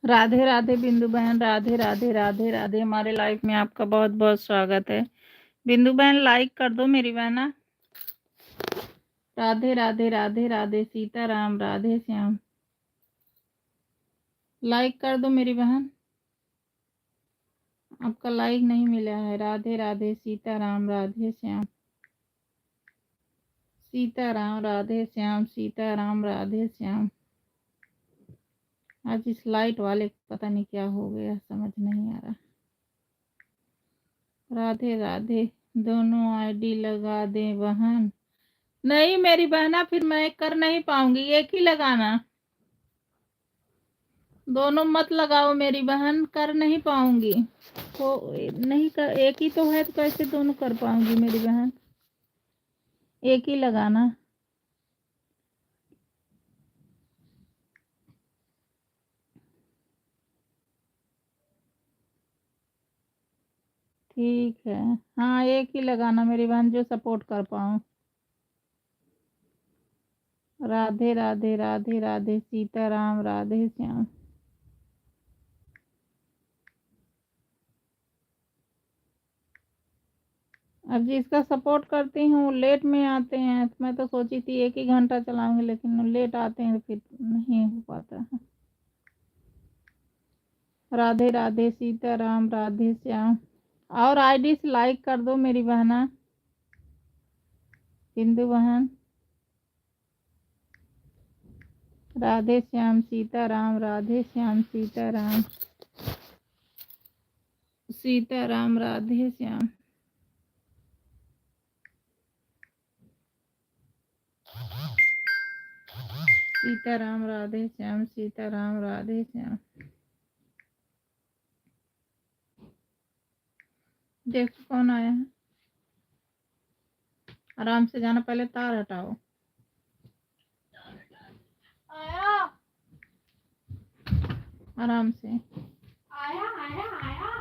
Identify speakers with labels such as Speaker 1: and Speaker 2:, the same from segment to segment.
Speaker 1: राधे राधे बिंदु बहन, राधे राधे राधे राधे। हमारे लाइफ में आपका बहुत बहुत स्वागत है। बिंदु बहन लाइक कर दो मेरी बहना। राधे राधे राधे राधे, सीताराम, राधे श्याम। लाइक कर दो मेरी बहन, आपका लाइक नहीं मिला है। राधे राधे, सीताराम, राधे श्याम, सीताराम, राधे श्याम, सीताराम, राधे श्याम। आज इस लाइट वाले को पता नहीं क्या हो गया, समझ नहीं आ रहा। राधे राधे। दोनों आईडी लगा दे बहन। नहीं मेरी बहना, फिर मैं कर नहीं पाऊंगी, एक ही लगाना। दोनों मत लगाओ मेरी बहन, कर नहीं पाऊंगी। तो नहीं कर, एक ही तो है तो कैसे दोनों कर पाऊंगी मेरी बहन। एक ही लगाना। ठीक है, हाँ एक ही लगाना मेरी बहन, जो सपोर्ट कर पाऊँ। राधे राधे राधे राधे, सीताराम, राधे श्याम। अब जिसका सपोर्ट करती हूँ लेट में आते हैं, तो मैं तो सोची थी एक ही घंटा चलाऊंगी, लेकिन लेट आते हैं फिर नहीं हो पाता है। राधे राधे, सीताराम, राधे श्याम। और आईडी से लाइक कर दो मेरी बहना। बिंदु बहन। राधे श्याम, सीताराम, राधे श्याम, सीताराम, सीताराम, राधे श्याम। सीताराम, राधे श्याम, सीताराम, राधे श्याम। देखो कौन आया है। आराम से जाना, पहले तार हटाओ। आया आराम से। आया आया आया।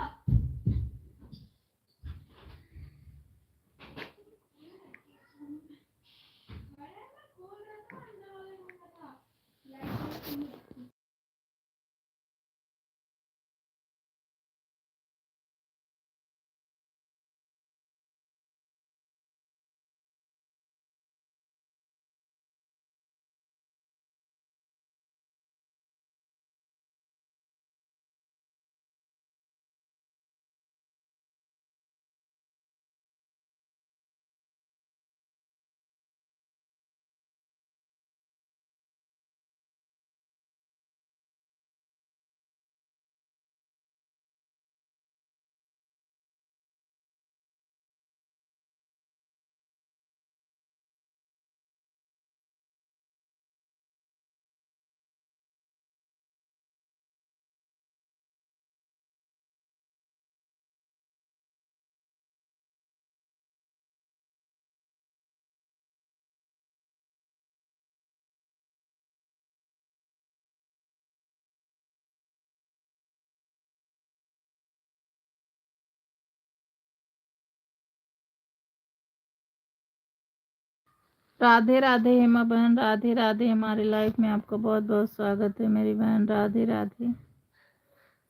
Speaker 1: राधे राधे हेमा बहन, राधे राधे। हमारे लाइफ में आपका बहुत बहुत स्वागत है मेरी बहन। राधे राधे,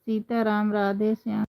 Speaker 1: सीताराम, राधे श्याम।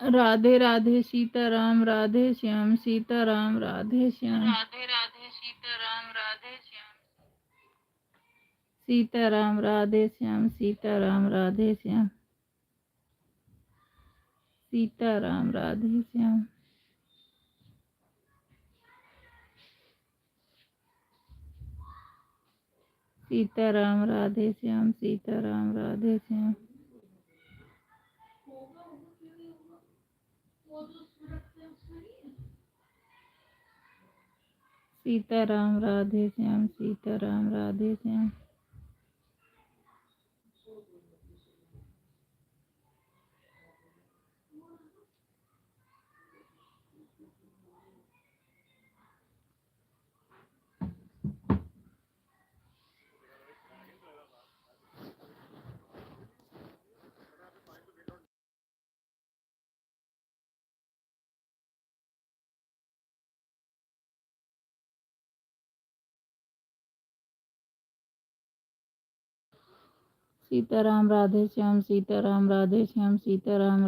Speaker 1: राधे राधे सीताराम राधे श्याम सीताराम राधे श्याम
Speaker 2: राधे राधे सीताराम राधे श्याम
Speaker 1: सीताराम राधे श्याम सीताराम राधे श्याम सीताराम राधे श्याम सीताराम राधे श्याम सीताराम राधे श्याम सीताराम राधे श्याम सीताराम राधे श्याम सीताराम राधे श्याम सीताराम राधे श्याम सीताराम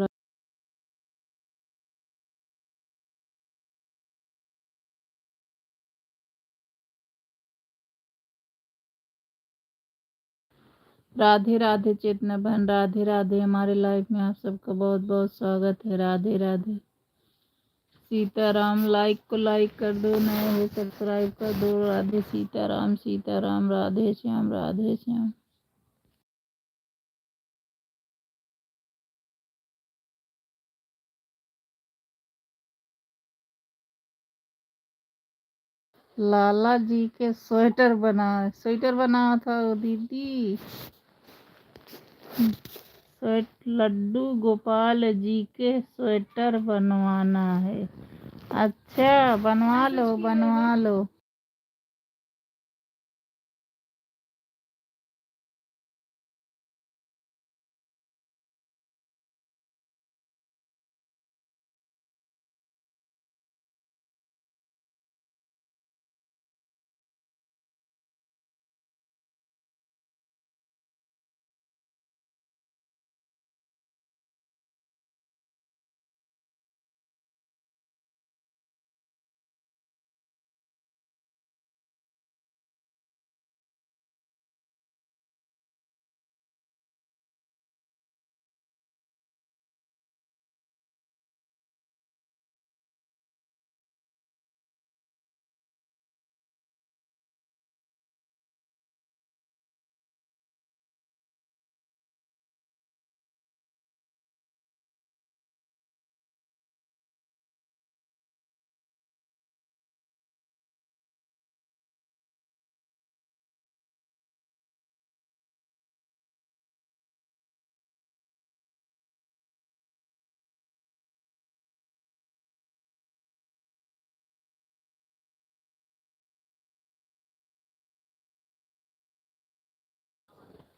Speaker 1: राधे राधे चेतना बहन राधे राधे। हमारे लाइफ में आप सबका बहुत बहुत स्वागत है। राधे राधे सीताराम। लाइक को लाइक कर दो, नए हो सब्सक्राइब कर दो। राधे सीताराम सीताराम राधे श्याम राधे श्याम। लाला जी के स्वेटर बना था वो दीदी। लड्डू गोपाल जी के स्वेटर बनवाना है। अच्छा बनवा लो बनवा लो।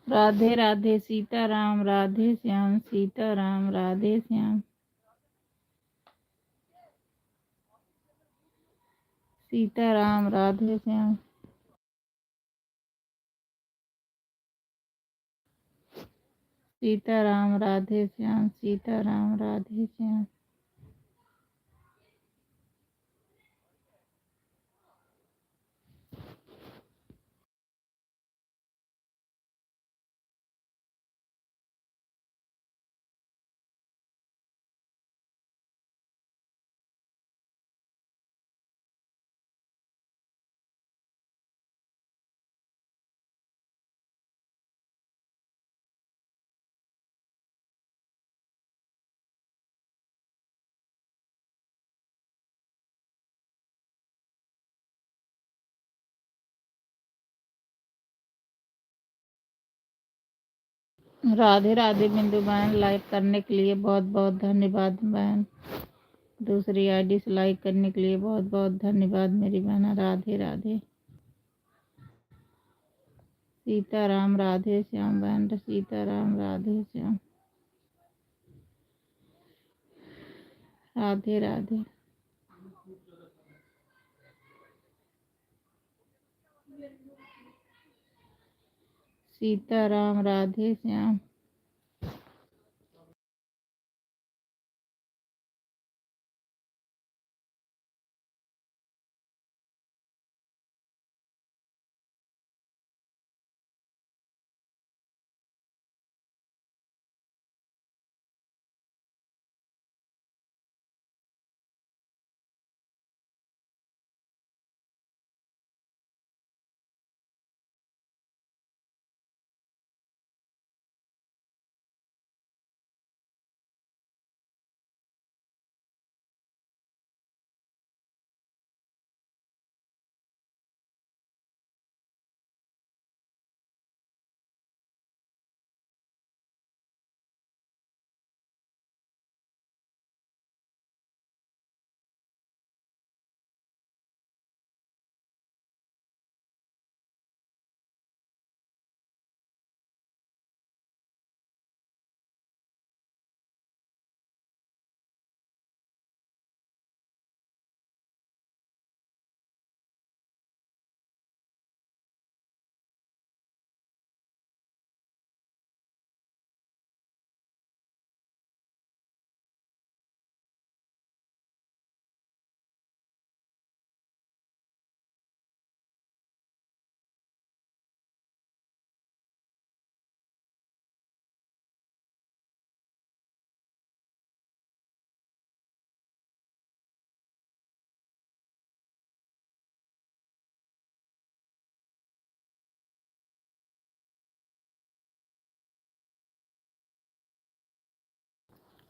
Speaker 1: राधे राधे सीताराम राधे श्याम सीताराम राधे श्याम सीताराम राधे श्याम सीताराम राधे श्याम सीताराम राधे श्याम राधे राधे बिंदु बहन। लाइक करने के लिए बहुत बहुत धन्यवाद बहन। दूसरी आईडी से लाइक करने के लिए बहुत बहुत धन्यवाद मेरी बहन। राधे राधे सीताराम राधे श्याम बहन। सीताराम राधे श्याम राधे राधे सीताराम राधे श्याम।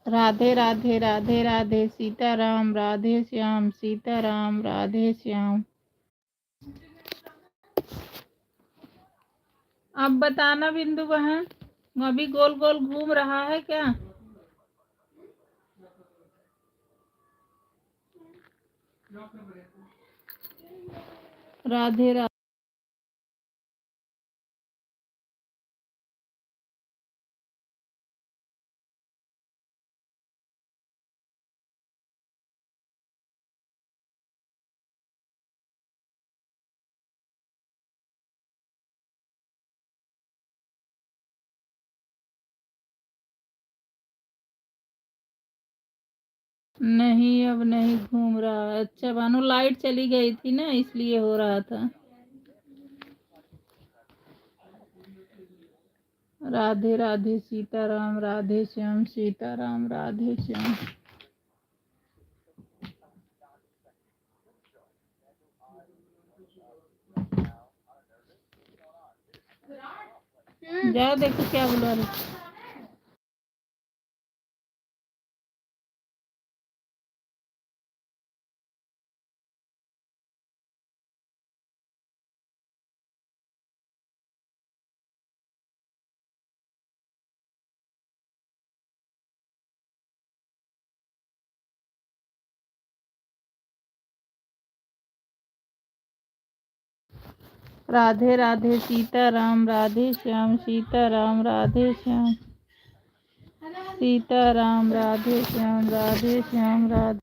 Speaker 1: राधे राधे राधे राधे सीताराम राधे श्याम सीताराम राधे श्याम। अब बताना बिंदु बहन, अभी गोल गोल घूम रहा है क्या? राधे राधे। नहीं अब नहीं घूम रहा। अच्छा भानु, लाइट चली गई थी ना इसलिए हो रहा था। राधे राधे सीताराम राधे श्याम सीताराम राधे श्याम। जाओ देखो क्या बुला रहे। राधे राधे सीताराम राधे श्याम सीताराम राधे श्याम सीताराम राधे श्याम राधे।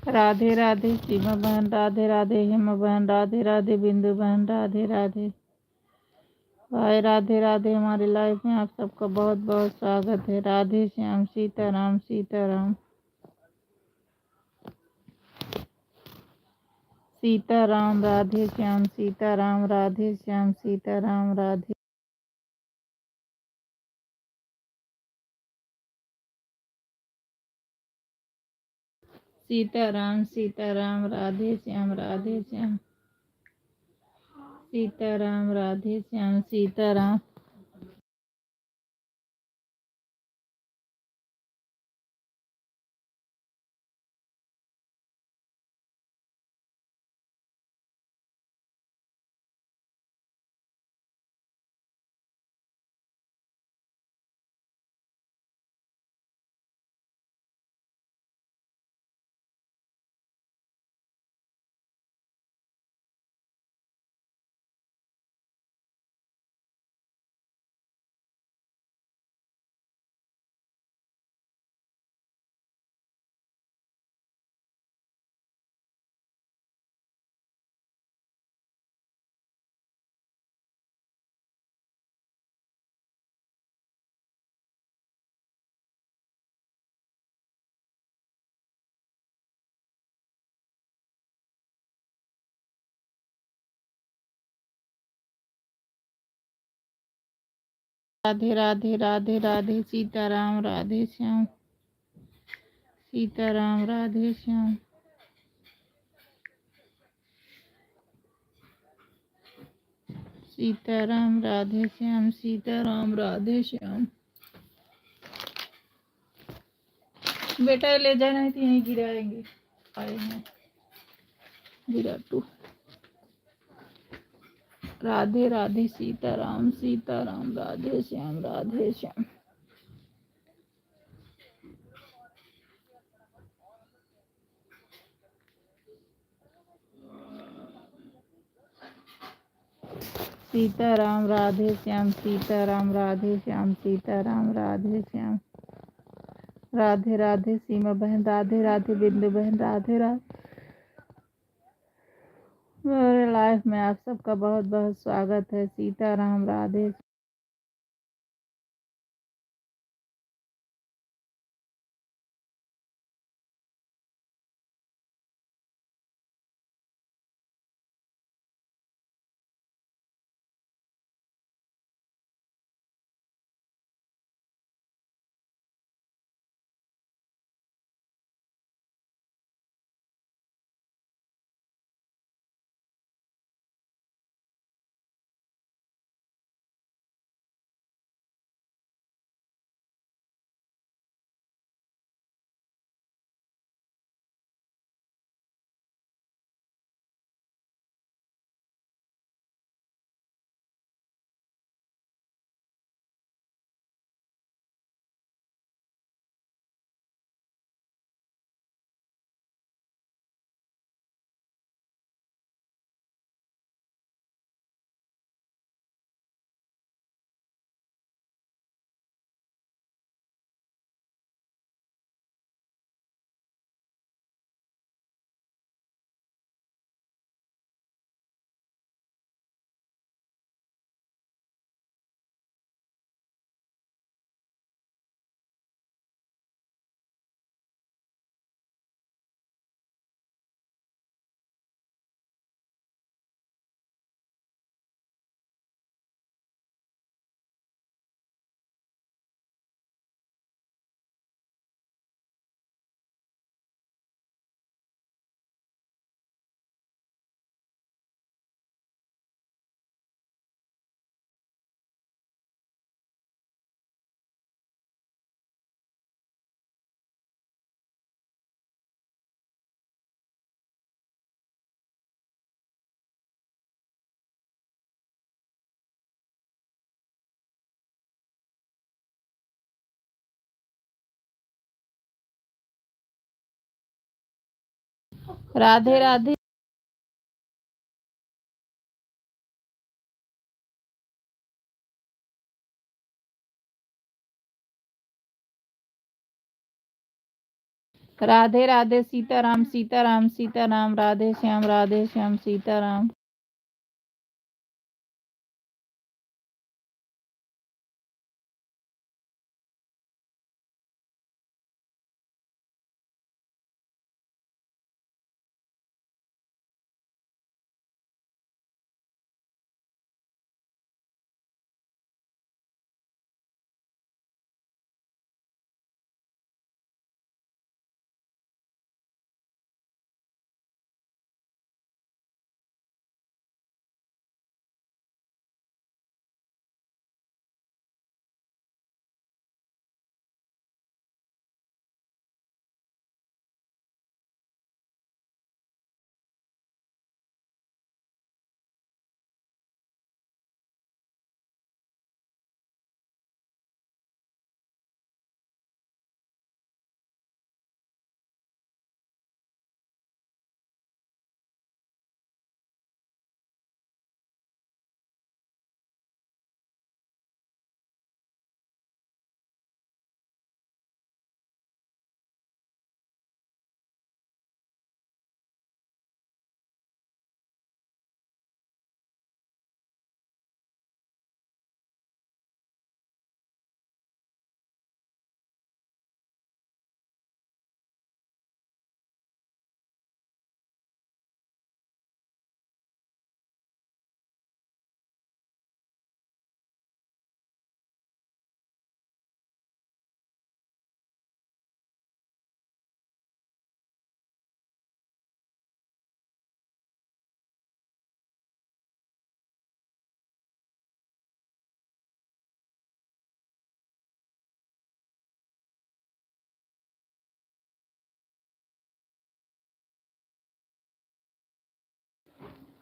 Speaker 1: राधे राधे सीमा बहन राधे राधे हिमा बहन राधे राधे बिंदु बहन राधे राधे। भाई राधे राधे। हमारी लाइफ में आप सबका बहुत बहुत स्वागत है। राधे श्याम सीताराम सीताराम सीताराम राधे श्याम सीताराम राधे श्याम सीताराम राधे। सीताराम सीताराम राधे श्याम सीताराम राधे श्याम सीताराम। राधे राधे राधे राधे सीताराम राधे श्याम सीताराम राधे श्याम सीताराम राधे श्याम सीताराम राधे श्याम। बेटा ले जाना है तो यहीं गिराएंगे। आए हैं गिरा टू। राधे राधे सीताराम सीताराम राधे श्याम। सीताराम राधे श्याम सीताराम राधे श्याम सीताराम राधे श्याम। राधे राधे सीमा बहन राधे राधे बिंदु बहन राधे राधे। मेरे लाइफ में आप सबका बहुत बहुत स्वागत है। सीताराम राधे। राधे राधे। राधे राधे सीताराम सीताराम सीताराम राधे श्याम सीताराम।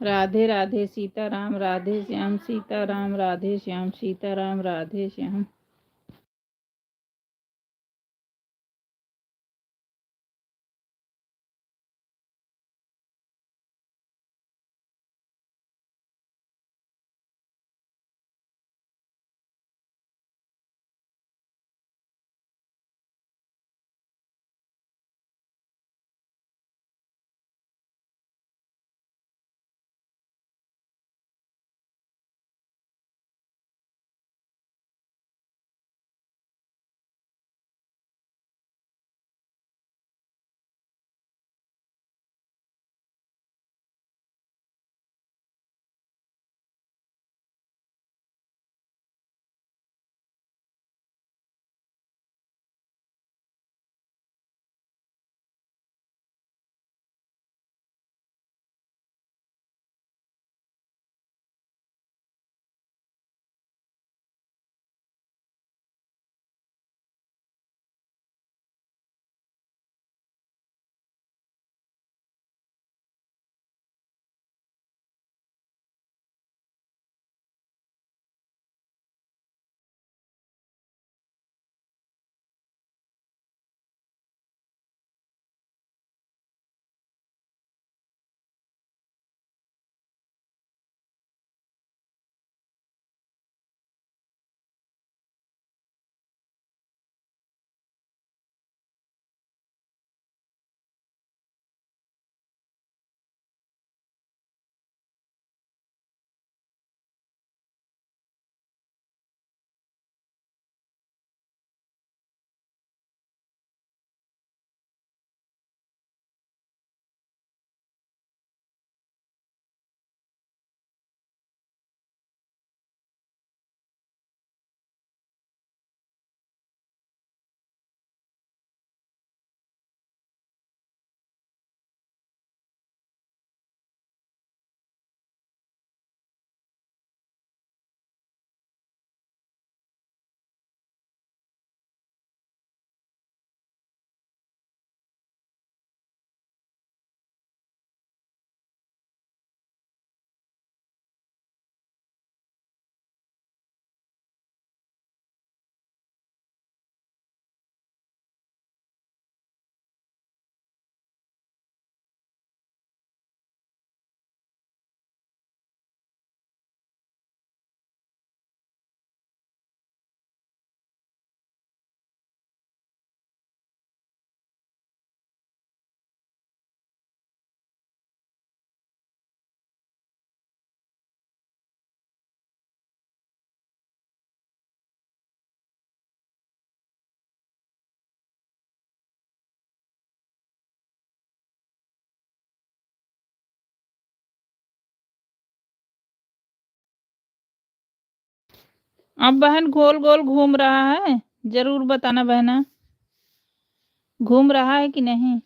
Speaker 1: राधे राधे सीताराम राधे श्याम सीताराम राधे श्याम सीताराम राधे श्याम। अब बहन गोल गोल घूम रहा है, जरूर बताना बहना, घूम रहा है कि नहीं।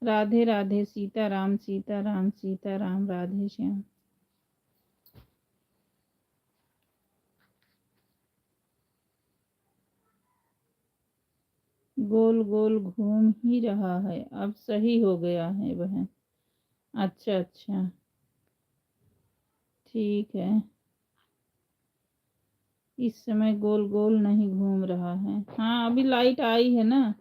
Speaker 1: राधे राधे, सीताराम सीताराम सीताराम, राधे श्याम। गोल गोल घूम ही रहा है, अब सही हो गया है बहन। अच्छा अच्छा, ठीक है। इस समय गोल गोल नहीं घूम रहा है। हाँ, अभी लाइट आई है ना।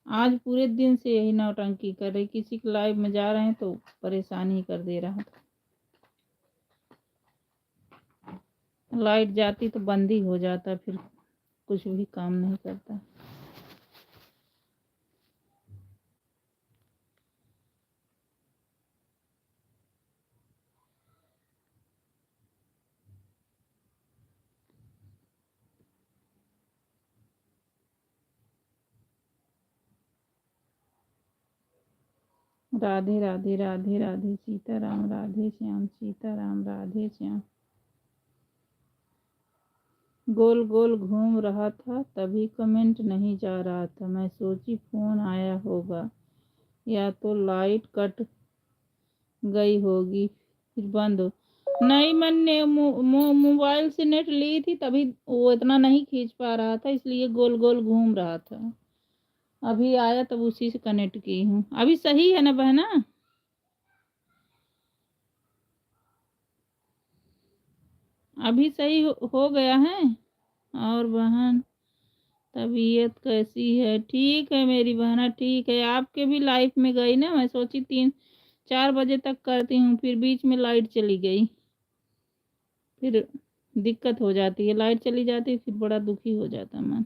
Speaker 1: आज पूरे दिन से यही नौटंकी कर रही, किसी के लाइव में जा रहे हैं तो परेशान ही कर दे रहा था। लाइट जाती तो बंद ही हो जाता, फिर कुछ भी काम नहीं करता। राधे राधे राधे राधे, सीताराम राधे श्याम, सीताराम राधे श्याम। गोल गोल घूम रहा था, तभी कमेंट नहीं जा रहा था। मैं सोची फोन आया होगा या तो लाइट कट गई होगी फिर बंद हो। नहीं, मैंने मोबाइल से नेट ली थी, तभी वो इतना नहीं खींच पा रहा था, इसलिए गोल गोल घूम रहा था। अभी आया तब उसी से कनेक्ट की हूँ। अभी सही है ना बहना? अभी सही हो गया है। और बहन, तबीयत कैसी है? ठीक है मेरी बहना, ठीक है। आपके भी लाइफ में गई ना, मैं सोची 3-4 बजे तक करती हूँ, फिर बीच में लाइट चली गई, फिर दिक्कत हो जाती है। लाइट चली जाती है फिर बड़ा दुखी हो जाता मन।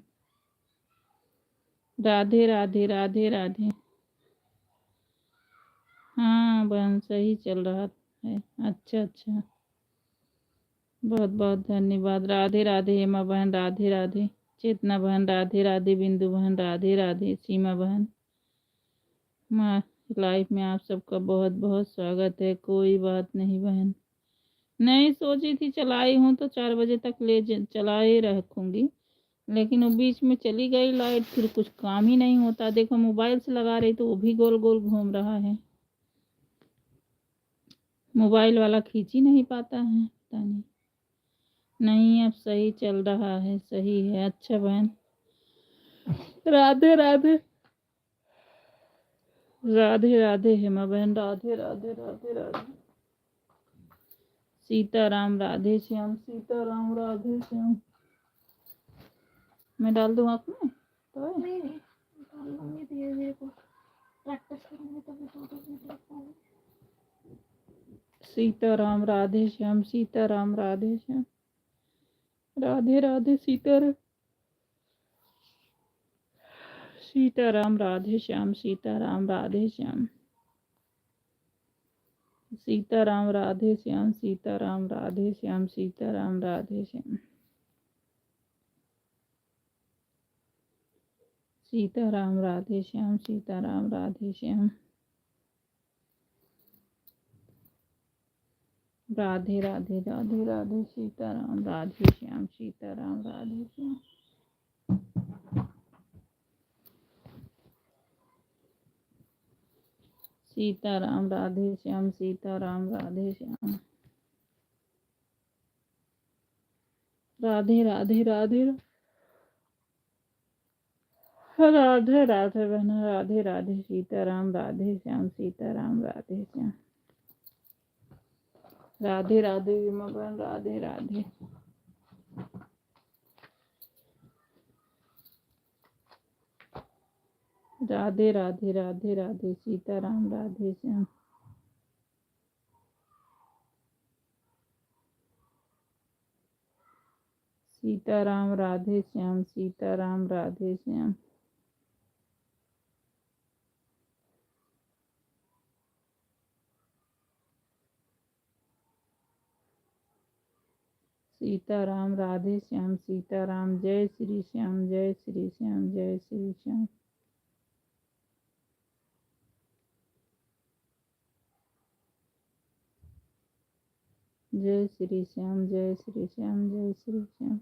Speaker 1: राधे राधे राधे राधे। हाँ बहन, सही चल रहा है। अच्छा अच्छा, बहुत बहुत धन्यवाद। राधे राधे हेमा बहन, राधे राधे। चेतना बहन राधे राधे, बिंदु बहन राधे राधे, सीमा बहन, माँ लाइफ में आप सबका बहुत बहुत स्वागत है। कोई बात नहीं बहन, नहीं सोची थी चलाई हूँ तो 4 बजे तक चलाए रखूंगी, लेकिन वो बीच में चली गई लाइट, फिर कुछ काम ही नहीं होता। देखो मोबाइल से लगा रही तो वो भी गोल गोल घूम रहा है, मोबाइल वाला खींच ही नहीं पाता है, पता नहीं। नहीं, अब सही चल रहा है, सही है। अच्छा बहन, राधे राधे राधे राधे हेमा बहन, राधे राधे राधे राधे, सीताराम राधे श्याम, सीताराम राधे श्याम। मैं डाल दूँ आपने तो? नहीं नहीं, डाल लूंगी धीरे धीरे को, प्रैक्टिस करूंगी तभी तो। सीताराम राधे श्याम, सीताराम राधे श्याम, राधे राधे सीताराम, सीताराम राधे श्याम, सीताराम राधे श्याम, सीताराम राधे श्याम, सीताराम राधे श्याम, सीताराम राधे श्याम, सीताराम राधे श्याम, सीताराम राधे श्याम, राधे राधे राधे राधे, सीताराम राधे श्याम, सीताराम राधे श्याम, सीताराम राधे श्याम, सीताराम राधे श्याम, राधे राधे राधे राधे राधे बहना, राधे राधे, सीताराम राधे श्याम, सीताराम राधे श्याम, राधे राधे विमा बहन, राधे राधे, राधे राधे राधे राधे, सीताराम राधे श्याम, सीताराम राधे श्याम, सीताराम राधे श्याम, सीताराम राधे श्याम, सीताराम। जय श्री श्याम, जय श्री श्याम, जय श्री श्याम। जय श्री श्याम, जय श्री श्याम, जय श्री श्याम।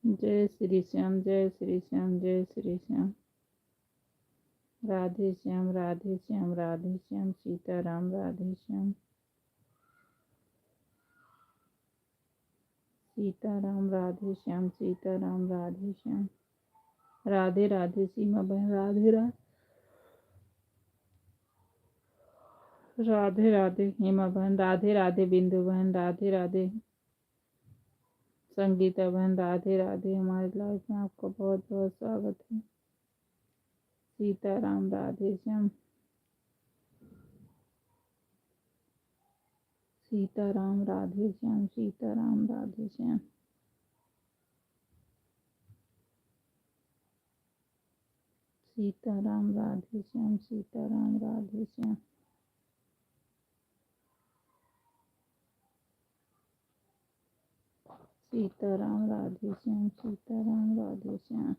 Speaker 1: जय श्री श्याम, जय श्री श्याम, जय श्री श्याम। राधे श्याम, राधे श्याम, राधे श्याम, सीताराम, राधे श्याम। सीताराम, राधे श्याम, सीताराम, राधे श्याम। राधे राधे सीमा बहन, राधे राधे। राधे राधे हेमा बहन, राधे राधे बिंदु बहन, राधे राधे संगीता बहन, राधे राधे। हमारे लाइफ में आपका बहुत बहुत स्वागत है। सीताराम, राधे श्याम। सीताराम, राधे श्याम, सीताराम, राधे श्याम। सीताराम, राधे श्याम, सीताराम, राधे श्याम। सीताराम, राधे श्याम, सीताराम, राधे श्याम।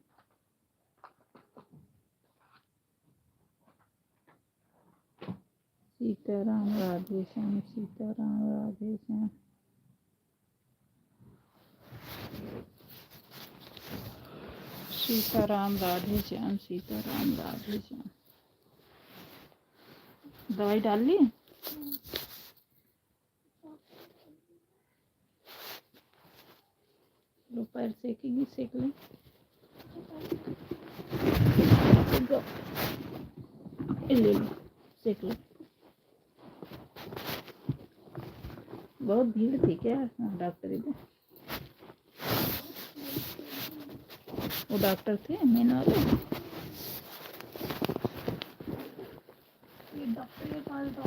Speaker 1: सीताराम, राधे श्याम, सीताराम, राधे श्याम। सीताराम, राधे श्याम, सीताराम, राधे श्याम। दवाई डाल ली? लो पैर सेकेगी, सेक ले। ले लो, सेक लो। बहुत भीड़ थी क्या डॉक्टर इधर? वो डॉक्टर थे मेन वाले?
Speaker 2: डॉक्टर के पास जाओ।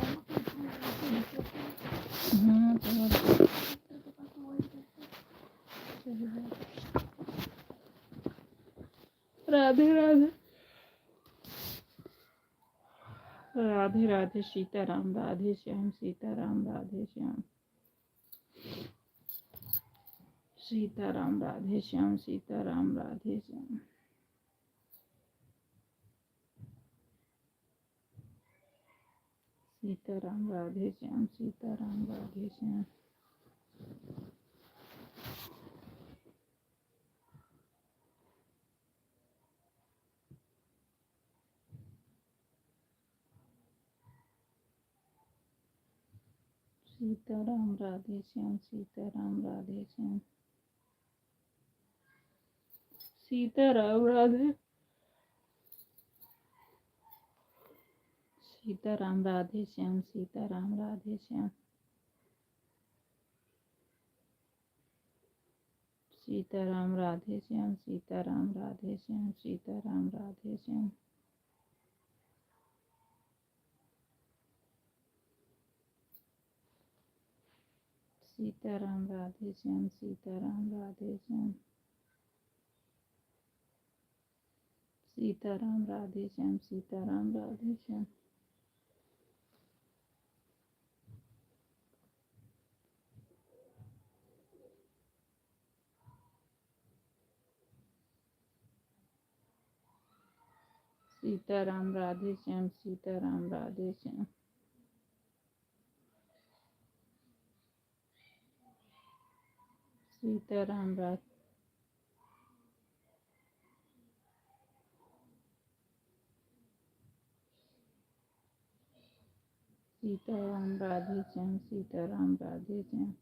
Speaker 1: राधे राधे। राधे राधे सीताराम, राधे श्याम, सीताराम, राधे श्याम। सीताराम, राधे श्याम, सीताराम, राधे श्याम। सीताराम, राधे श्याम, सीताराम, राधे श्याम। सीताराम, राधे श्याम, सीताराम, राधे श्याम। सीताराम, राधे। सीताराम, राधे श्याम, सीताराम, राधे श्याम। सीताराम, राधे श्याम, सीताराम, राधे श्याम, सीताराम, राधे श्याम। सीताराम, राधे श्याम, सीताराम, राधे श्याम। सीताराम, राधे श्याम, सीताराम, राधे श्याम। सीताराम, राधे श्याम, सीताराम, राधे श्याम। सीताराम, राधे। सीताराम, राधे श्याम, सीताराम, राधे श्याम।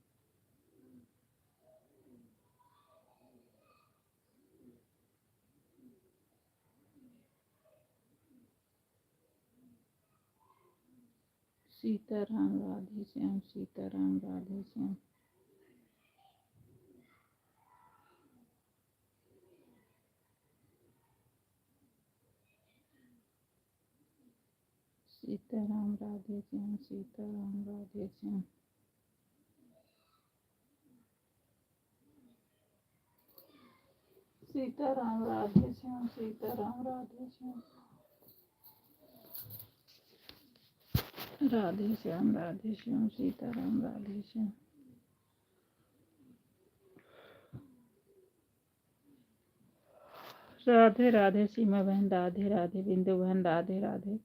Speaker 1: सीताराम, राधे श्याम, सीताराम, राधे श्याम। सीताराम, राधे श्याम, सीताराम, राधे श्याम। सीताराम, राधे श्याम, सीताराम, राधे श्याम। राधे श्याम, राधे श्याम, सीताराम, राधे श्याम। राधे राधे सीमा बहन, राधे राधे बिंदु बहन, राधे राधे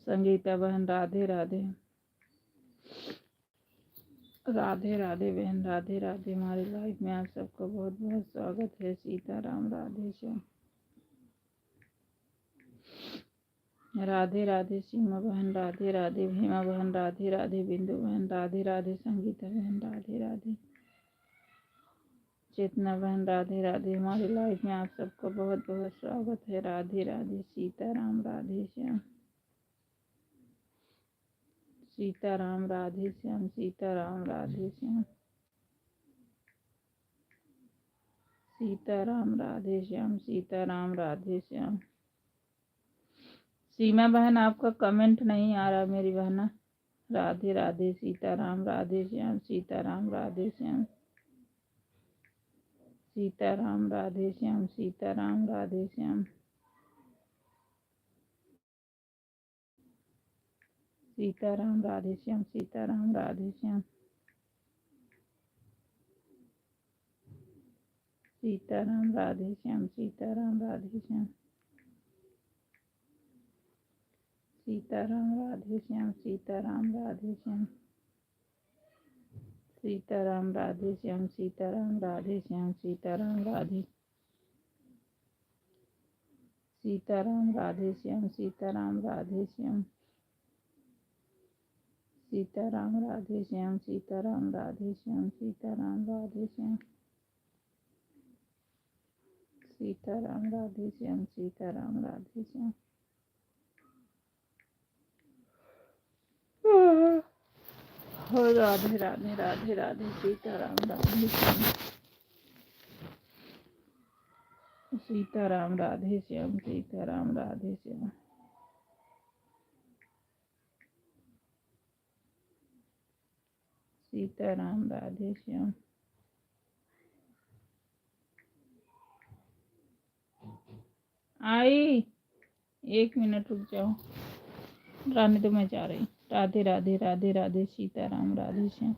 Speaker 1: संगीता बहन, राधे राधे राधे राधे बहन, राधे राधे। हमारी लाइफ में आप सबका बहुत बहुत स्वागत है। सीताराम, राधे श्याम। राधे राधे सीमा बहन, राधे राधे भीमा बहन, राधे राधे बिंदु बहन, राधे राधे संगीता बहन, राधे राधे चेतना बहन, राधे राधे। हमारी लाइफ में आप सबका बहुत बहुत स्वागत है। राधे राधे सीताराम, राधे श्याम। सीताराम, राधे श्याम, सीताराम, राधे श्याम। सीताराम, राधे श्याम, सीताराम, राधे श्याम। सीमा बहन, आपका कमेंट नहीं आ रहा मेरी बहना। राधे राधे सीताराम, राधे श्याम, सीताराम, राधे श्याम। सीताराम, राधे श्याम, सीताराम, राधे श्याम। सीताराम, राधे श्याम, सीताराम, राधे श्याम। सीताराम, राधे श्याम, सीताराम, राधे श्याम। सीताराम, राधे श्याम, सीताराम, राधे श्याम। सीताराम, राधे श्याम, सीताराम, राधे श्याम। सीताराम, राधे सीताराम, राधे श्याम, सीताराम, राधे श्याम। सीताराम, राधे श्याम, सीताराम, राधे श्याम। सीताराम, राधे श्याम। सीताराम, राधे श्याम, सीताराम, राधे श्याम। हो राधे राधे, राधे राधे सीताराम, राधे श्याम। सीताराम, राधे श्याम, सीताराम, राधे श्याम। सीताराम, राधे श्याम। आई 1 मिनट रुक जाओ, रानी तो मैं जा रही। राधे राधे, राधे राधे सीताराम, राधे श्याम।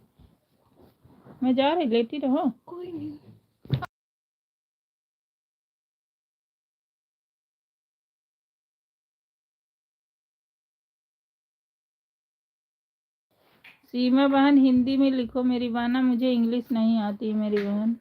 Speaker 1: मैं जा रही, लेटी रहो।
Speaker 3: कोई नहीं।
Speaker 1: सीमा बहन, हिंदी में लिखो मेरी बहना, मुझे इंग्लिश नहीं आती मेरी बहन।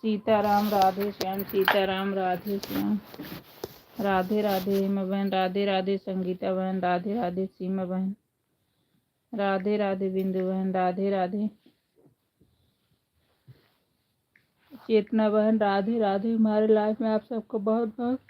Speaker 1: सीताराम, राधे श्याम, सीताराम, राधे श्याम। राधे राधे हेमा बहन, राधे राधे संगीता बहन, राधे राधे सीमा बहन, राधे राधे बिंदु बहन, राधे राधे चेतना बहन, राधे राधे। हमारे लाइफ में आप सबको बहुत बहुत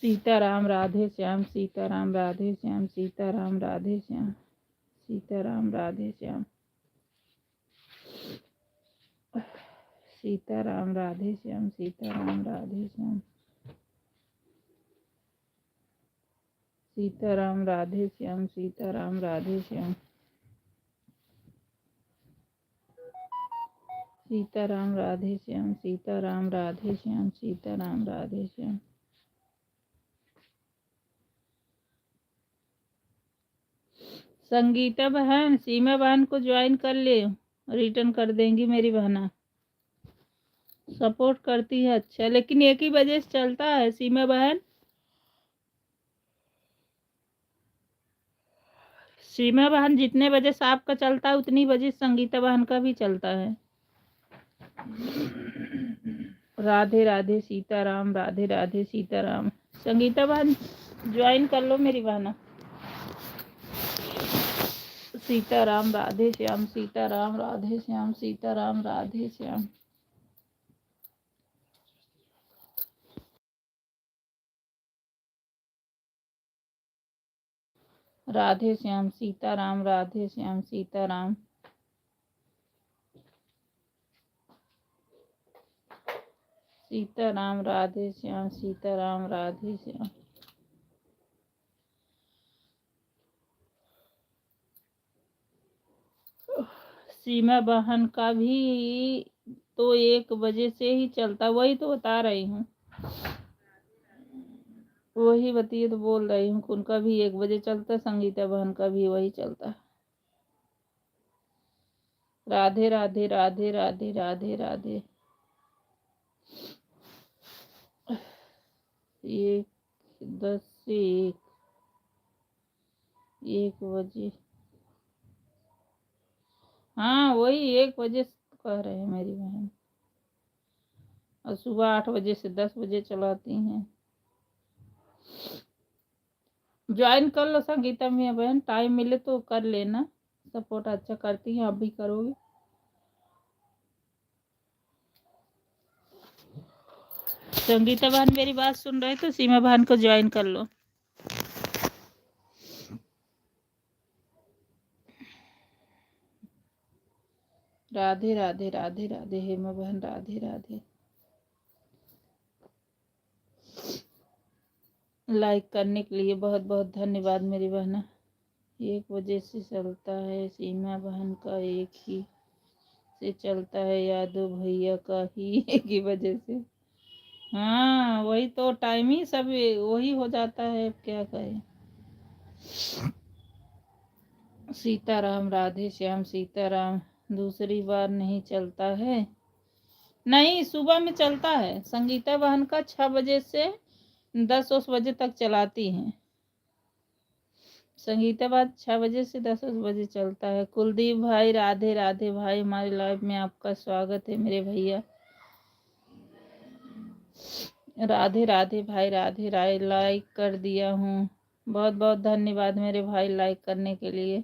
Speaker 1: सीताराम, राधे श्याम, सीताराम, राधे श्याम, सीताराम, राधे श्याम। सीताराम, राधे श्याम। सीताराम, राधे श्याम, सीताराम, राधे श्याम। सीताराम राधे श्याम, सीताराम राधे श्याम, सीताराम राधे श्याम, सीताराम राधे श्याम, सीताराम राधे श्याम। संगीता बहन, सीमा बहन को ज्वाइन कर ले, रिटर्न कर देंगी मेरी बहना। सपोर्ट करती है अच्छा, लेकिन एक ही बजे से चलता है सीमा बहन। सीमा बहन जितने बजे से आपका चलता है उतनी बजे संगीता बहन का भी चलता है। राधे राधे सीताराम, राधे राधे सीताराम। संगीता बहन ज्वाइन कर लो मेरी बहना। सीताराम राधे श्याम, सीताराम राधे श्याम, सीताराम राधे श्याम। राधे श्याम, सीताराम राधे श्याम, सीताराम। सीताराम राधे श्याम, सीताराम राधे श्याम। सीमा बहन का भी तो 1 बजे से ही चलता, वही तो बता रही हूँ, वही बतिए तो बोल रही हूँ। उनका भी 1 बजे चलता, संगीता बहन का भी वही चलता। राधे राधे राधे राधे राधे राधे। 10 से 1 बजे, हाँ वही 1 बजे कह रहे हैं मेरी बहन, और सुबह 8 बजे से 10 बजे चलाती हैं। ज्वाइन कर लो संगीता मियाँ बहन, टाइम मिले तो कर लेना। सपोर्ट अच्छा करती हैं, आप भी करोगे। संगीता बहन मेरी बात सुन रहे तो सीमा बहन को ज्वाइन कर लो। राधे राधे राधे राधे हेमा बहन, राधे राधे। लाइक करने के लिए बहुत बहुत धन्यवाद मेरी बहना। 1 बजे से चलता है सीमा बहन का, एक ही से चलता है यादव भैया का ही 1 ही बजे से। हाँ वही तो टाइम ही सब वही हो जाता है, क्या कहें। सीताराम राधे श्याम, सीताराम। दूसरी बार नहीं चलता है, नहीं सुबह में चलता है। संगीता बहन का 6 बजे से 10 बजे तक चलाती हैं। संगीता बहन 6 बजे से 10 बजे चलता है। कुलदीप भाई राधे राधे भाई, हमारे लाइव में आपका स्वागत है मेरे भैया। राधे राधे भाई, राधे राधे। लाइक कर दिया हूँ, बहुत बहुत धन्यवाद मेरे भाई लाइक करने के लिए।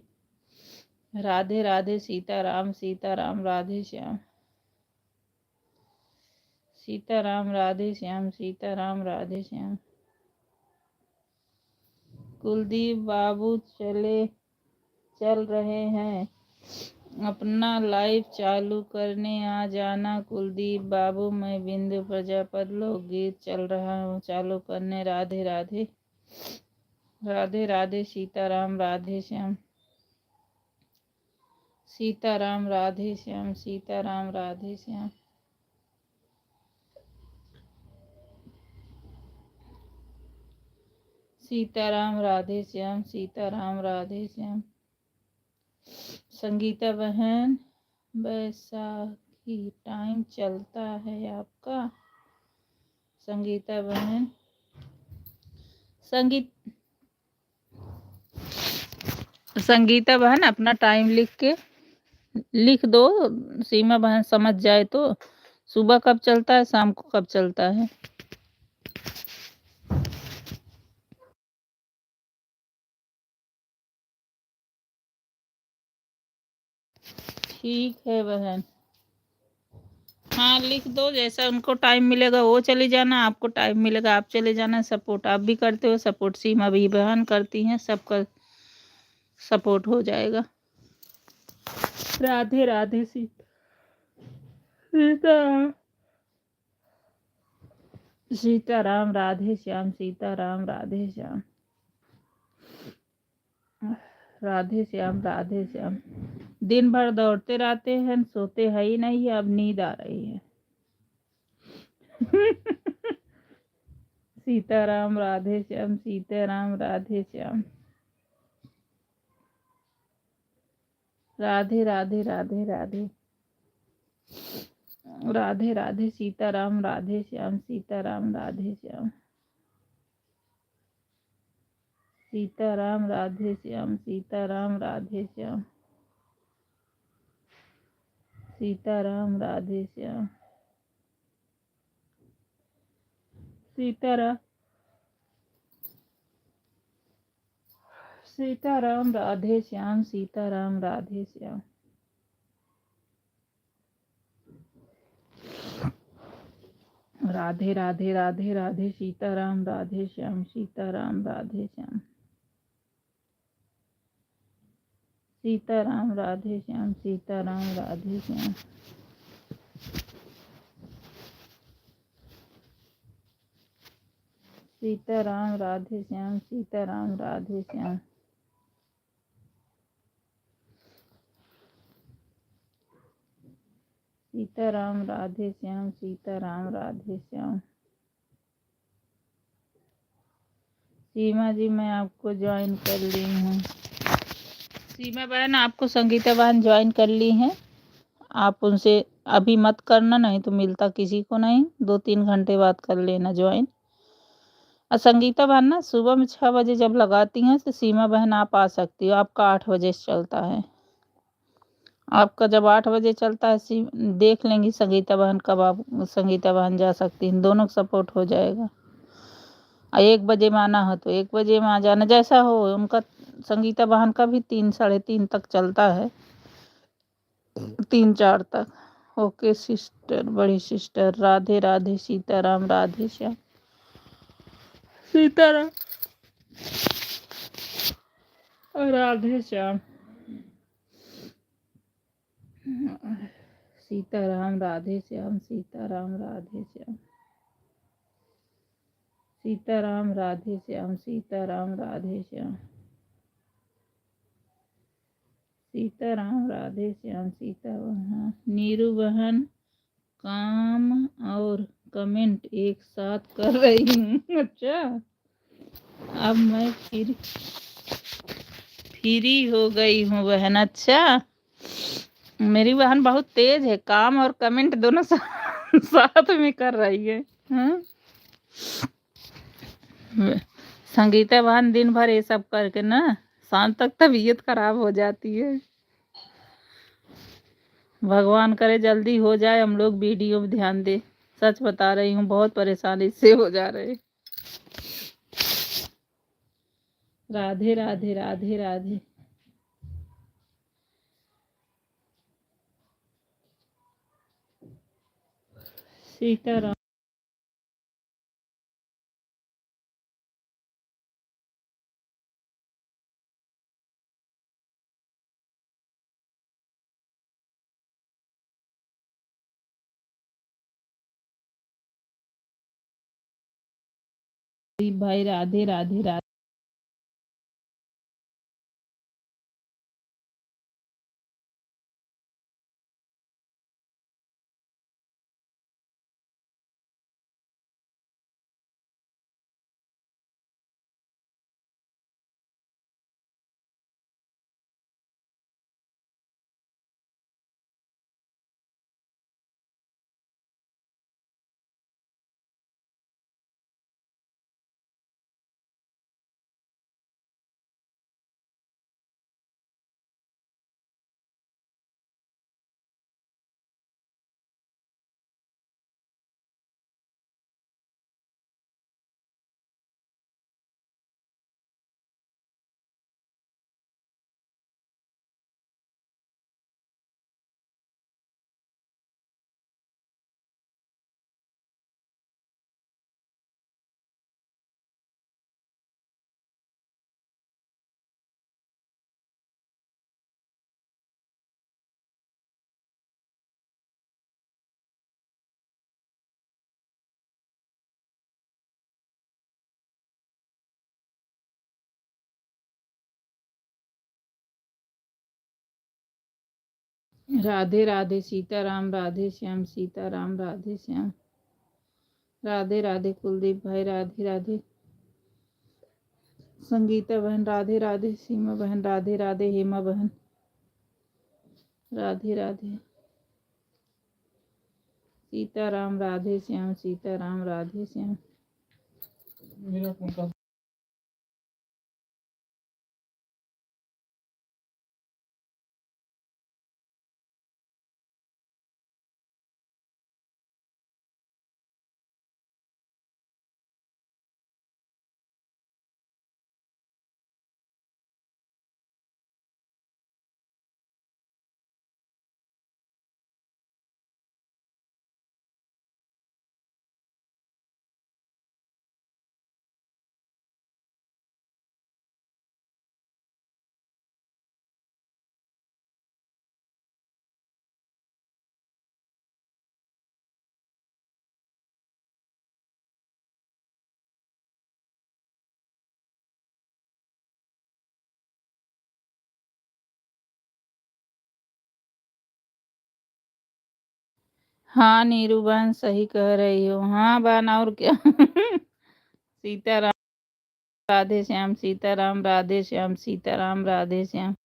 Speaker 1: राधे राधे सीताराम, सीताराम राधे श्याम, सीताराम राधे श्याम, सीताराम राधे श्याम। कुलदीप बाबू चल रहे हैं, अपना लाइव चालू करने आ जाना। कुलदीप बाबू, मैं बिंदु प्रजापति लोकगीत चल रहा हूँ, चालू करने। राधे राधे राधे राधे सीताराम राधे श्याम, सीताराम राधे श्याम, सीताराम राधे श्याम। सीताराम राधे श्याम, सीताराम राधे श्याम। संगीता बहन, बैसाखी टाइम चलता है आपका। संगीता बहन, संगीता बहन अपना टाइम लिख दो, सीमा बहन समझ जाए तो। सुबह कब चलता है, शाम को कब चलता है। ठीक है बहन, हाँ लिख दो, जैसा उनको टाइम मिलेगा वो चले जाना, आपको टाइम मिलेगा आप चले जाना। सपोर्ट आप भी करते हो, सपोर्ट सीमा भी बहन करती हैं, सबका सपोर्ट हो जाएगा। राधे राधे सीताराम राधे श्याम, सीताराम राधे श्याम। राधे श्याम राधे श्याम। दिन भर दौड़ते रहते हैं, सोते है ही नहीं, अब नींद आ रही है। सीताराम राधे श्याम, सीताराम राधे श्याम। राधे राधे राधे राधे राधे राधे। सीताराम राधे श्याम, सीताराम राधे श्याम। सीताराम राधे श्याम, सीताराम राधे श्याम। सीताराम राधे श्याम। सीताराम सीताराम राधे श्याम, सीताराम राधे श्याम। राधे राधे राधे राधे। सीताराम राधे श्याम, सीताराम राधे श्याम। सीताराम राधे श्याम, सीताराम राधे श्याम। सीताराम राधे श्याम, सीताराम राधे श्याम। सीताराम राधे श्याम, सीताराम राधे श्याम। सीमा जी, मैं आपको ज्वाइन कर ली हूँ। सीमा बहन, आपको संगीता बहन ज्वाइन कर ली हैं। आप उनसे अभी मत करना, नहीं तो मिलता किसी को नहीं। 2-3 घंटे बाद कर लेना ज्वाइन। और संगीता बहन ना सुबह में 6 बजे जब लगाती हैं तो सीमा बहन आप आ सकती हो। आपका 8 बजे से चलता है। आपका जब 8 बजे चलता है, देख लेंगी संगीता बहन कब आप संगीता बहन जा सकती हैं। दोनों का सपोर्ट हो जाएगा। और 1 बजे में आना हो तो 1 बजे में आ जाना, जैसा हो उनका। संगीता बहन का भी 3 साढ़े 3 तक चलता है, 3-4 तक। ओके सिस्टर, बड़ी सिस्टर। राधे राधे। सीताराम राधे श्याम, सीताराम राधे श्याम। सीताराम राधे श्याम, सीताराम राधे श्याम। सीताराम राधे श्याम, सीताराम राधे श्याम। सीताराम राधे श्याम, सीताराम। नीरू बहन काम और कमेंट एक साथ कर रही हूँ। अच्छा, अब मैं फ्री हो गई हूँ बहन। अच्छा, मेरी बहन बहुत तेज है, काम और कमेंट दोनों साथ में कर रही है। हाँ? संगीता बहन दिन भर ये सब करके ना शाम तक तबीयत खराब हो जाती है। भगवान करे जल्दी हो जाए, हम लोग वीडियो में ध्यान दे। सच बता रही हूँ, बहुत परेशानी से हो जा रहे। राधे राधे राधे राधे। सीताराम। भाई राधे राधे राधे। राधे राधे सीताराम राधे श्याम सीताराम राधे श्याम। राधे राधे कुलदीप भाई राधे राधे। संगीता बहन राधे राधे। सीमा बहन राधे राधे। हेमा बहन राधे राधे। सीताराम राधे श्याम सीताराम राधे श्याम। हाँ नीरू बहन सही कह रही हो। हाँ बहन और क्या। सीताराम राधे श्याम सीताराम राधे श्याम सीताराम राधे श्याम।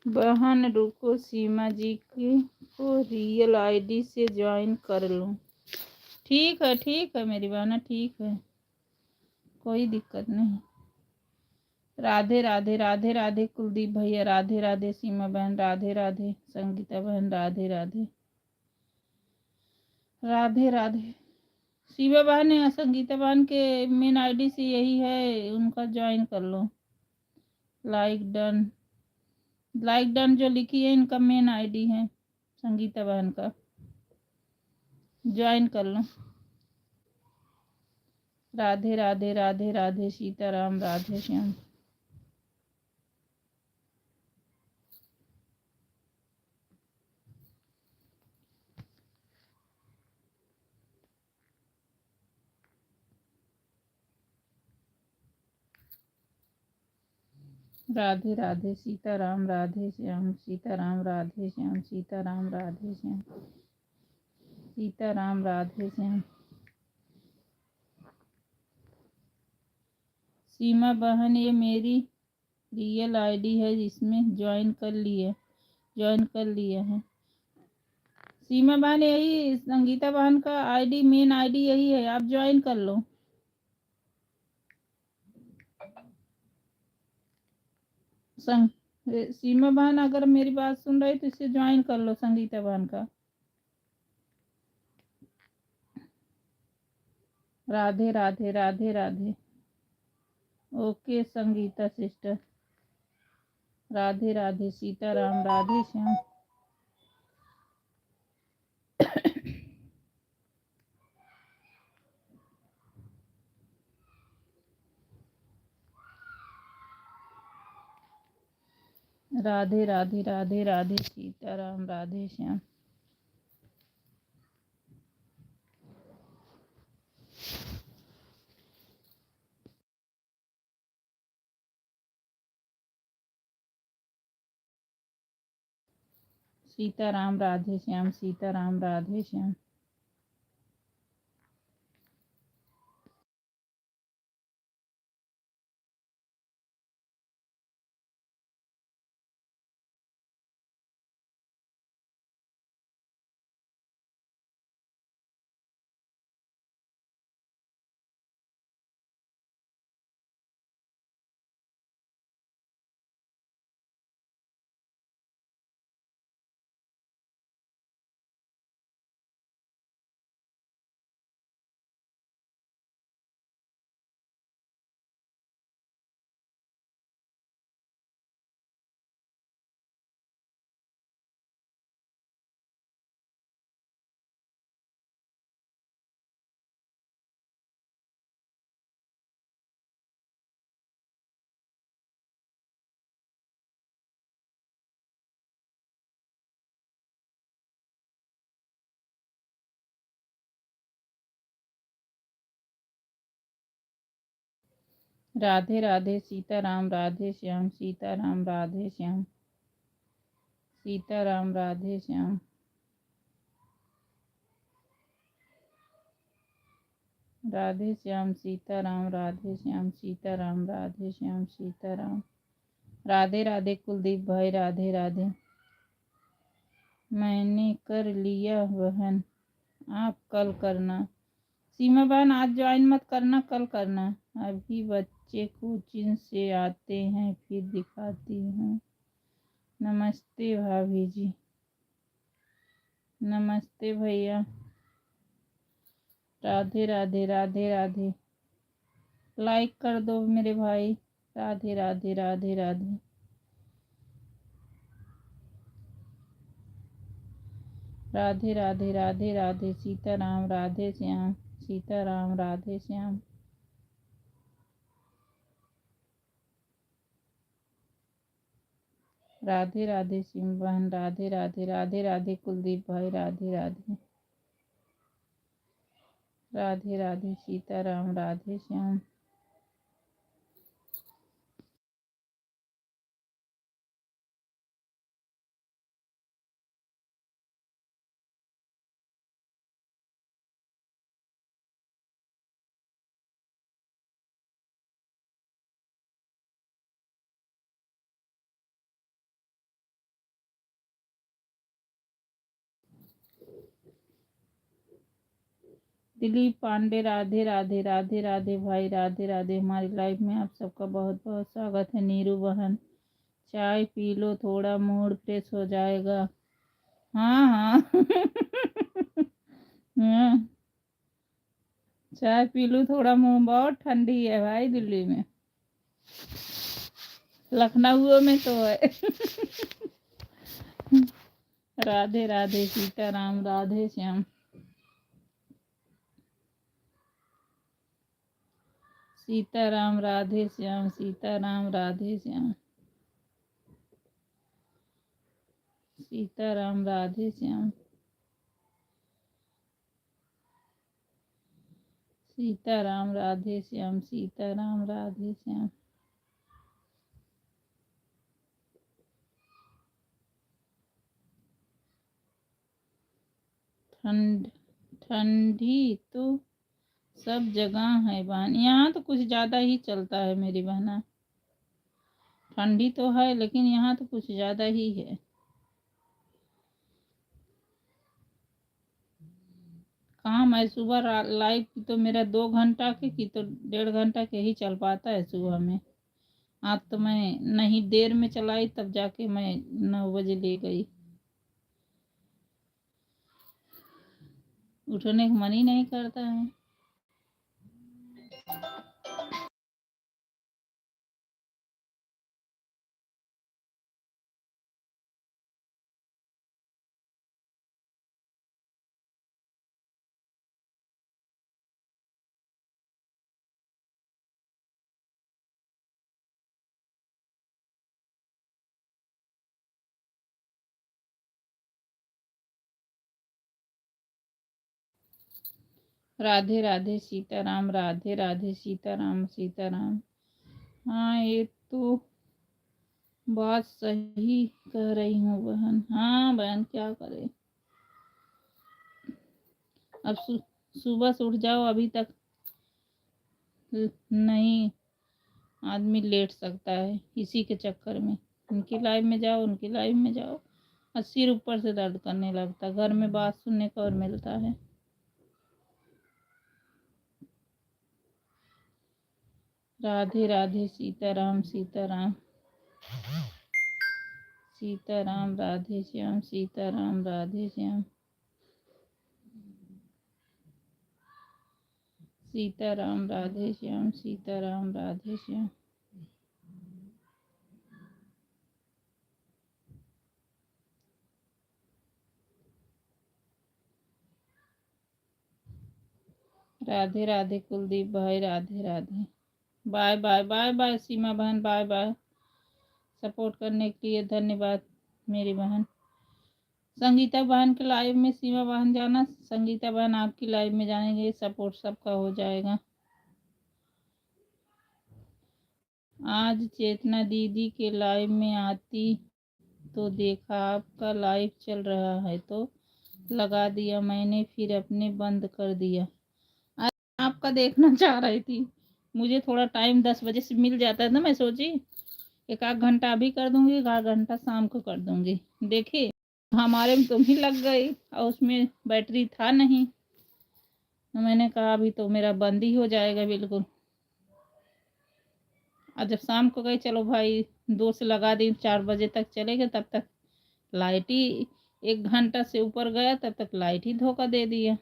Speaker 1: बहन रुको सीमा जी की को रियल आईडी से ज्वाइन कर लूं। ठीक है मेरी बहना ठीक है, कोई दिक्कत नहीं। राधे राधे राधे राधे कुलदीप भैया राधे राधे। सीमा बहन राधे राधे। संगीता बहन राधे राधे। राधे राधे शिवा बहन या संगीता बहन के मेन आईडी से यही है, उनका ज्वाइन कर लो। लाइक डन जो लिखी है इनका मेन आईडी है, संगीता बहन का, ज्वाइन कर लो। राधे राधे राधे राधे सीताराम राधे श्याम। राधे राधे सीताराम राधे श्याम, सीताराम राधे श्याम, सीताराम राधे श्याम, सीताराम राधे श्याम। सीमा बहन ये मेरी रियल आईडी है, जिसमें ज्वाइन कर लिया है। सीमा बहन यही संगीता बहन का आईडी, मेन आईडी यही है, आप ज्वाइन कर लो। सीमा बहन अगर मेरी बात सुन रही तो इसे ज्वाइन कर लो, संगीता बहन का। राधे राधे राधे राधे। Okay Sangeeta sister, Radhe Radhe Sitaram Radhe Shyam. राधे राधे राधे राधे सीताराम राधे श्याम। सीताराम राधे श्याम, सीताराम राधे श्याम। राधे राधे सीताराम राधे श्याम, सीताराम राधे श्याम, सीताराम राधे श्याम। राधे श्याम सीताराम राधे श्याम, सीताराम राधे श्याम, सीताराम। राधे राधे कुलदीप भाई, राधे राधे। मैंने कर लिया बहन, आप कल करना। सीमा बहन आज ज्वाइन मत करना, कल करना। अभी बच्चे कोचिंग से आते हैं फिर दिखाती हूँ। नमस्ते भाभी जी। नमस्ते भैया। राधे राधे राधे राधे। लाइक कर दो मेरे भाई। राधे राधे राधे राधे। राधे राधे राधे राधे सीताराम राधे श्याम, सीताराम राधे श्याम। राधे राधे सिम बहन, राधे राधे राधे राधे कुलदीप भाई, राधे राधे। राधे राधे सीताराम राधे श्याम। दिलीप पांडे, राधे राधे राधे राधे भाई, राधे राधे। हमारी लाइफ में आप सबका बहुत बहुत स्वागत है। नीरू बहन, चाय पी लो, थोड़ा मूड फ्रेश हो जाएगा। हाँ हाँ हाँ। चाय पी लूँ थोड़ा, मुंह बहुत ठंडी है भाई दिल्ली में, लखनऊ में तो है। राधे राधे सीताराम, राधे श्याम। सीताराम राधे श्याम, सीताराम राधे श्याम, सीताराम राधे श्याम, सीताराम राधे श्याम, सीताराम राधे श्याम। ठंडी तो सब जगह है बहन, यहाँ तो कुछ ज़्यादा ही चलता है मेरी बहना। ठंडी तो है लेकिन यहाँ तो कुछ ज़्यादा ही है। काम है सुबह लाइव की तो मेरा 2 घंटा के की तो 1.5 घंटा के ही चल पाता है सुबह में। आज तो मैं नहीं देर में चलाई, तब जाके मैं 9 बजे ले गई। उठने का मन ही नहीं करता है। राधे राधे सीताराम, राधे राधे सीताराम, सीताराम। हाँ ये तो बात सही कह रही हूँ बहन। हाँ बहन क्या करे, अब सुबह से उठ जाओ, अभी तक नहीं आदमी लेट सकता है इसी के चक्कर में। उनकी लाइफ में जाओ, उनकी लाइफ में जाओ, और सिर ऊपर से दर्द करने लगता, घर में बात सुनने को और मिलता है। राधे राधे सीताराम, सीताराम, सीताराम राधे श्याम, सीताराम राधे श्याम, सीताराम राधे श्याम, सीताराम राधे श्याम। राधे राधे कुलदीप भाई, Radhe Radhe. Bye bye bye bye Seema बहन, बाय बाय। सपोर्ट करने के लिए धन्यवाद मेरी बहन। संगीता बहन के लाइव में सीमा बहन जाना, संगीता बहन आपकी लाइव में जानेंगे, सपोर्ट सबका हो जाएगा। आज चेतना दीदी के लाइव में आती तो देखा आपका लाइव चल रहा है तो लगा दिया मैंने, फिर अपने बंद कर दिया। आज आपका देखना चाह रही थी, मुझे थोड़ा टाइम 10 बजे से मिल जाता है ना, मैं सोची 1 आध घंटा अभी कर दूंगी, 1 आध घंटा शाम को कर दूंगी। देखिए हमारे में तुम ही लग गई और उसमें बैटरी था नहीं, तो मैंने कहा अभी तो मेरा बंद ही हो जाएगा बिल्कुल। और जब शाम को गई, चलो भाई 2 से लगा दी, 4 बजे तक चलेगा, तब तक लाइट ही 1 घंटा से ऊपर गया, तब तक लाइट ही धोखा दे दिया।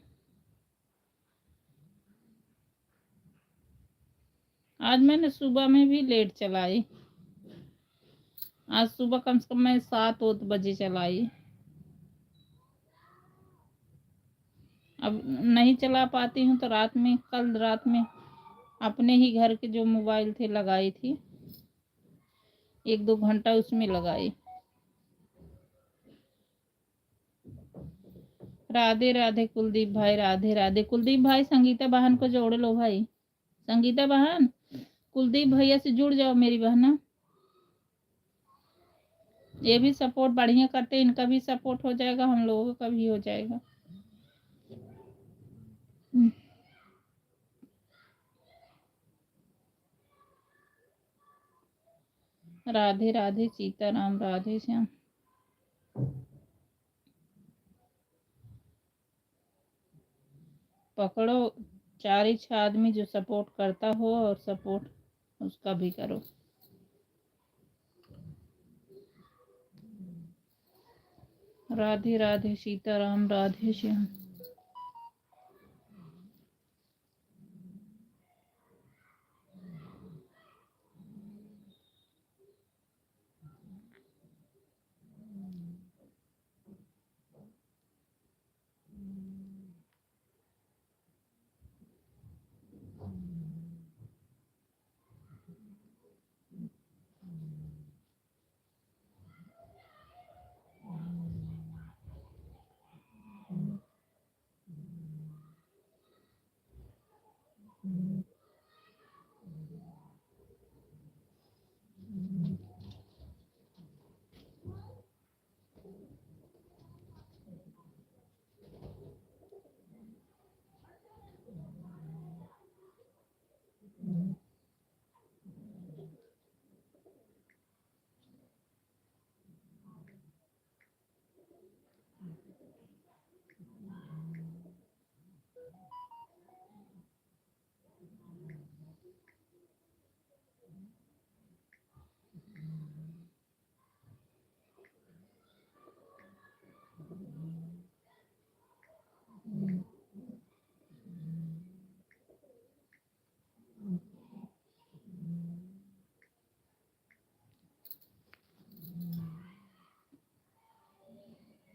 Speaker 1: आज मैंने सुबह में भी लेट चलाई, आज सुबह कम से कम मैं 7 बजे चलाई। अब नहीं चला पाती हूँ तो रात में, कल रात में अपने ही घर के जो मोबाइल थे लगाई थी, 1-2 घंटा उसमें लगाई। राधे राधे कुलदीप भाई, राधे राधे कुलदीप भाई। संगीता बहन को जोड़ लो भाई, संगीता बहन कुलदीप भैया से जुड़ जाओ मेरी बहना। ये भी सपोर्ट बढ़िया करते, इनका भी सपोर्ट हो जाएगा, हम लोगों का भी हो जाएगा। राधे राधे सीताराम, राधे श्याम। पकड़ो 4 आदमी जो सपोर्ट करता हो, और सपोर्ट उसका भी करो। राधे राधे सीताराम, राधे श्याम।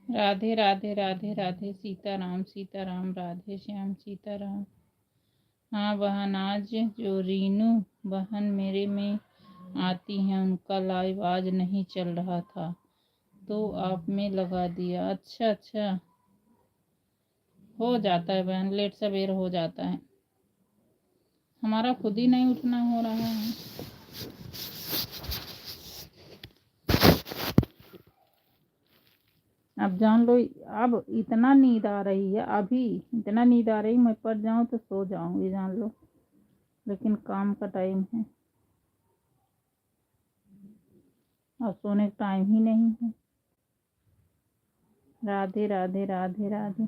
Speaker 1: राधे राधे राधे राधे, सीताराम राधे श्याम सीताराम। हाँ बहन, आज जो रीनू बहन मेरे में आती हैं उनका लाइव आज नहीं चल रहा था तो आप में लगा दिया। अच्छा अच्छा, हो जाता है बहन, लेट सवेर हो जाता है, हमारा खुद ही नहीं उठना हो रहा है। अब जान लो, अब इतना नींद आ रही है, अभी इतना नींद आ रही, मैं पर जाऊं तो सो जाऊंगी जान लो, लेकिन काम का टाइम है और सोने का टाइम ही नहीं है। राधे राधे राधे राधे।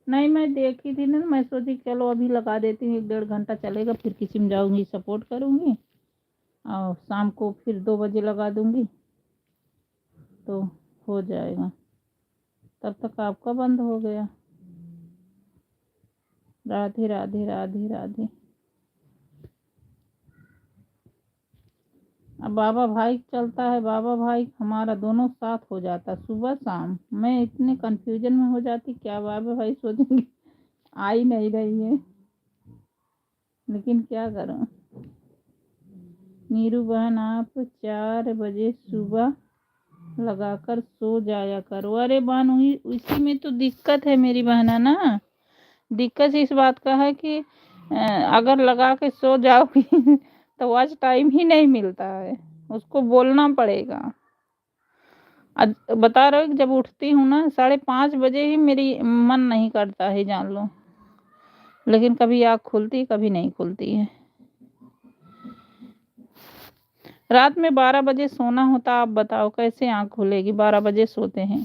Speaker 1: नहीं, मैं देखी थी ना, मैं सोची चलो अभी लगा देती हूँ, 1-1.5 घंटा चलेगा, फिर किसी में जाऊंगी सपोर्ट करूंगी और शाम को फिर 2 बजे लगा दूंगी तो हो जाएगा। तब तक आपका बंद हो गया। राधे राधे राधे राधे। अब बाबा भाई चलता है, बाबा भाई हमारा दोनों साथ हो जाता सुबह शाम। मैं इतने कंफ्यूजन में हो जाती, क्या बाबा भाई सोचेंगे आ ही नहीं रही है, लेकिन क्या करूं। नीरू बहन, आप 4 बजे सुबह लगाकर सो जाया करो। अरे बहन, उसी में तो दिक्कत है मेरी बहना ना। दिक्कत इस बात का है कि अगर लगा के सो जाओगी तो आज टाइम ही नहीं मिलता है, उसको बोलना पड़ेगा। बता रहे हो कि जब उठती हूँ ना 5:30 बजे ही मेरी मन नहीं करता है जान लो, लेकिन कभी आँख खुलती कभी नहीं खुलती है। रात में 12 बजे सोना होता, आप बताओ कैसे आँख खुलेगी? 12 बजे सोते हैं।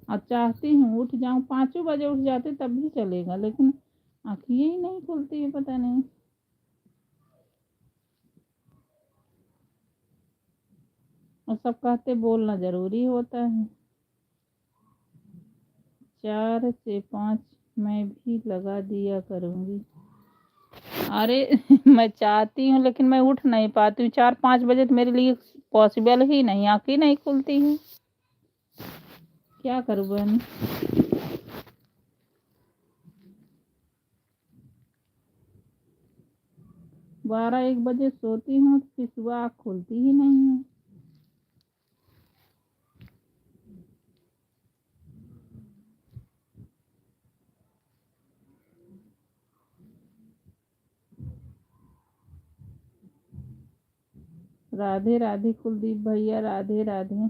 Speaker 1: और चाहती हूँ उठ जाऊँ, 5 बजे उठ जाते तब भी चलेगा, लेकिन आँखें ही नहीं खुलती है, पता नहीं। और सब कहते बोलना जरूरी होता है। 4 से 5 मैं भी लगा दिया करूँगी। अरे मैं चाहती हूँ लेकिन मैं उठ नहीं पाती हूँ, 4-5 बजे तो मेरे लिए पॉसिबल ही नहीं, आँखें नहीं खुलती हैं। क्या करूँ बहन? 12-1 बजे सोती हूँ तो फिर सुबह आँख खुलती ही नहीं है। राधे राधे कुलदीप भैया, राधे राधे।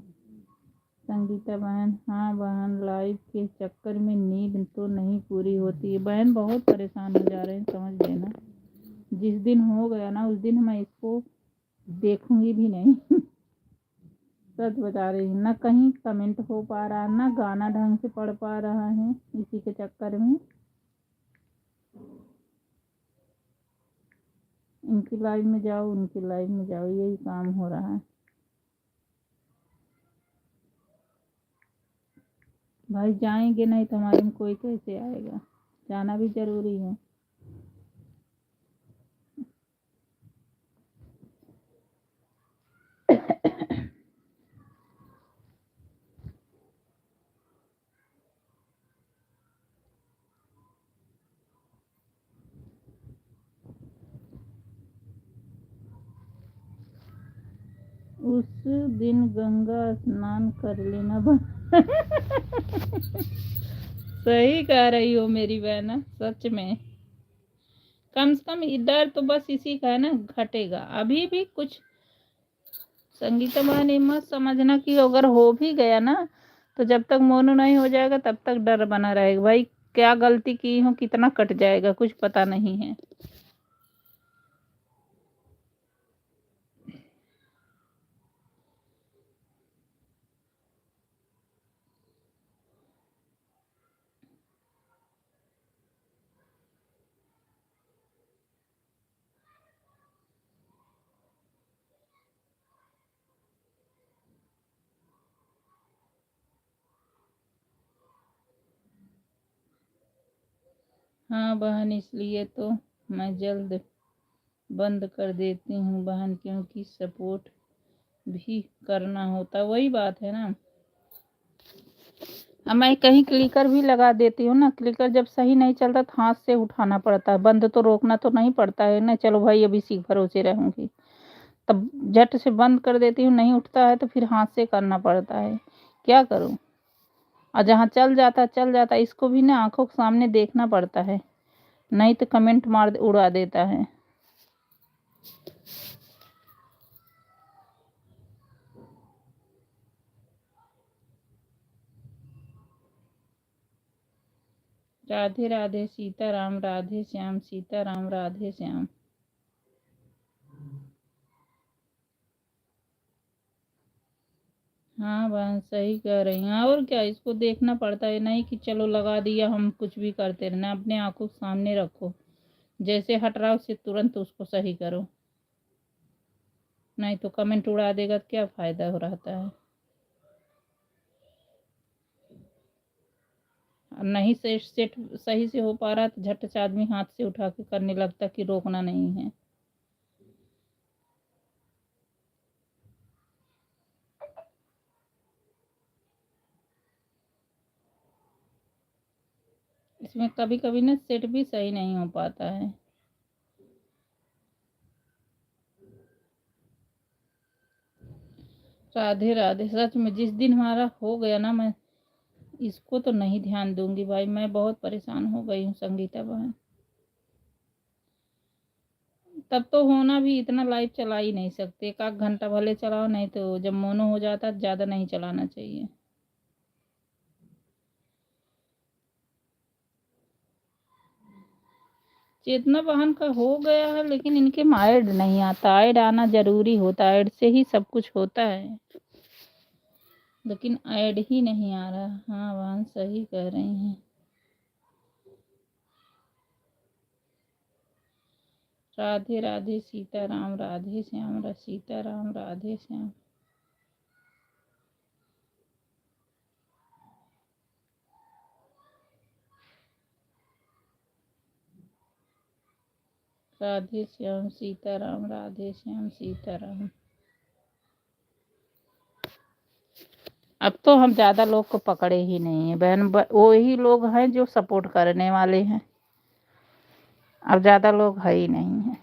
Speaker 1: संगीता बहन, हाँ बहन, लाइफ के चक्कर में नींद तो नहीं पूरी होती है बहन, बहुत परेशान हो जा रहे हैं, समझ लेना। जिस दिन हो गया ना उस दिन मैं इसको देखूंगी भी नहीं सच बता रही हूँ, ना कहीं कमेंट हो पा रहा, ना गाना ढंग से पढ़ पा रहा है, इसी के चक्कर में। इनकी लाइव में जाओ, उनकी लाइव में जाओ, यही काम हो रहा है। भाई जाएंगे नहीं तो हमारे में कोई कैसे आएगा? जाना भी जरूरी है। उस दिन गंगा स्नान कर लेना सही कह रही हो मेरी बहना, सच में। कम से कम डर तो बस इसी का है ना, घटेगा अभी भी कुछ। संगीता बहन, ये मत समझना कि अगर हो भी गया ना तो जब तक मोनू नहीं हो जाएगा तब तक डर बना रहेगा भाई। क्या गलती की हूँ, कितना कट जाएगा कुछ पता नहीं है। हाँ बहन, इसलिए तो मैं जल्द बंद कर देती हूँ बहन, क्योंकि सपोर्ट भी करना होता, वही बात है ना। अब मैं कहीं क्लिकर भी लगा देती हूँ ना, क्लिकर जब सही नहीं चलता तो हाथ से उठाना पड़ता है, बंद तो रोकना तो नहीं पड़ता है ना। चलो भाई अभी सीख भरोसे रहूंगी, तब झट से बंद कर देती हूँ, नहीं उठता है तो फिर हाथ से करना पड़ता है, क्या करूँ। और जहाँ चल जाता इसको भी ना आंखों के सामने देखना पड़ता है, नहीं तो कमेंट मार उड़ा देता है। राधे राधे सीताराम, राधे श्याम, सीताराम राधे श्याम। हाँ बहन सही कह रही हैं, और क्या, इसको देखना पड़ता है, नहीं कि चलो लगा दिया हम कुछ भी करते रहना, अपने आंखों के सामने रखो, जैसे हट रहा उससे तुरंत उसको सही करो, नहीं तो कमेंट उड़ा देगा तो क्या फायदा हो रहता है। और नहीं से सेट सही से हो पा रहा तो झट से आदमी हाथ से उठा के करने लगता कि रोकना नहीं है। इसमें कभी कभी ना सेट भी सही नहीं हो पाता है। राधे राधे, सच में जिस दिन हमारा हो गया ना, मैं इसको तो नहीं ध्यान दूंगी भाई, मैं बहुत परेशान हो गई हूँ संगीता बहन। तब तो होना भी, इतना लाइव चला ही नहीं सकते, एक आध घंटा भले चलाओ, नहीं तो जब मोनो हो जाता ज़्यादा नहीं चलाना चाहिए। चेतना बहन का हो गया है, लेकिन इनके में ऐड नहीं आता, ऐड आना जरूरी होता है, ऐड से ही सब कुछ होता है, लेकिन ऐड ही नहीं आ रहा। हाँ बहन सही कह रही हैं। राधे राधे सीताराम, राधे श्याम, सीताराम राधे श्याम। राधे श्याम सीताराम, राधे श्याम सीताराम। अब तो हम ज़्यादा लोग को पकड़े ही नहीं है बहन, वो ही लोग हैं जो सपोर्ट करने वाले हैं, अब ज़्यादा लोग है ही नहीं है।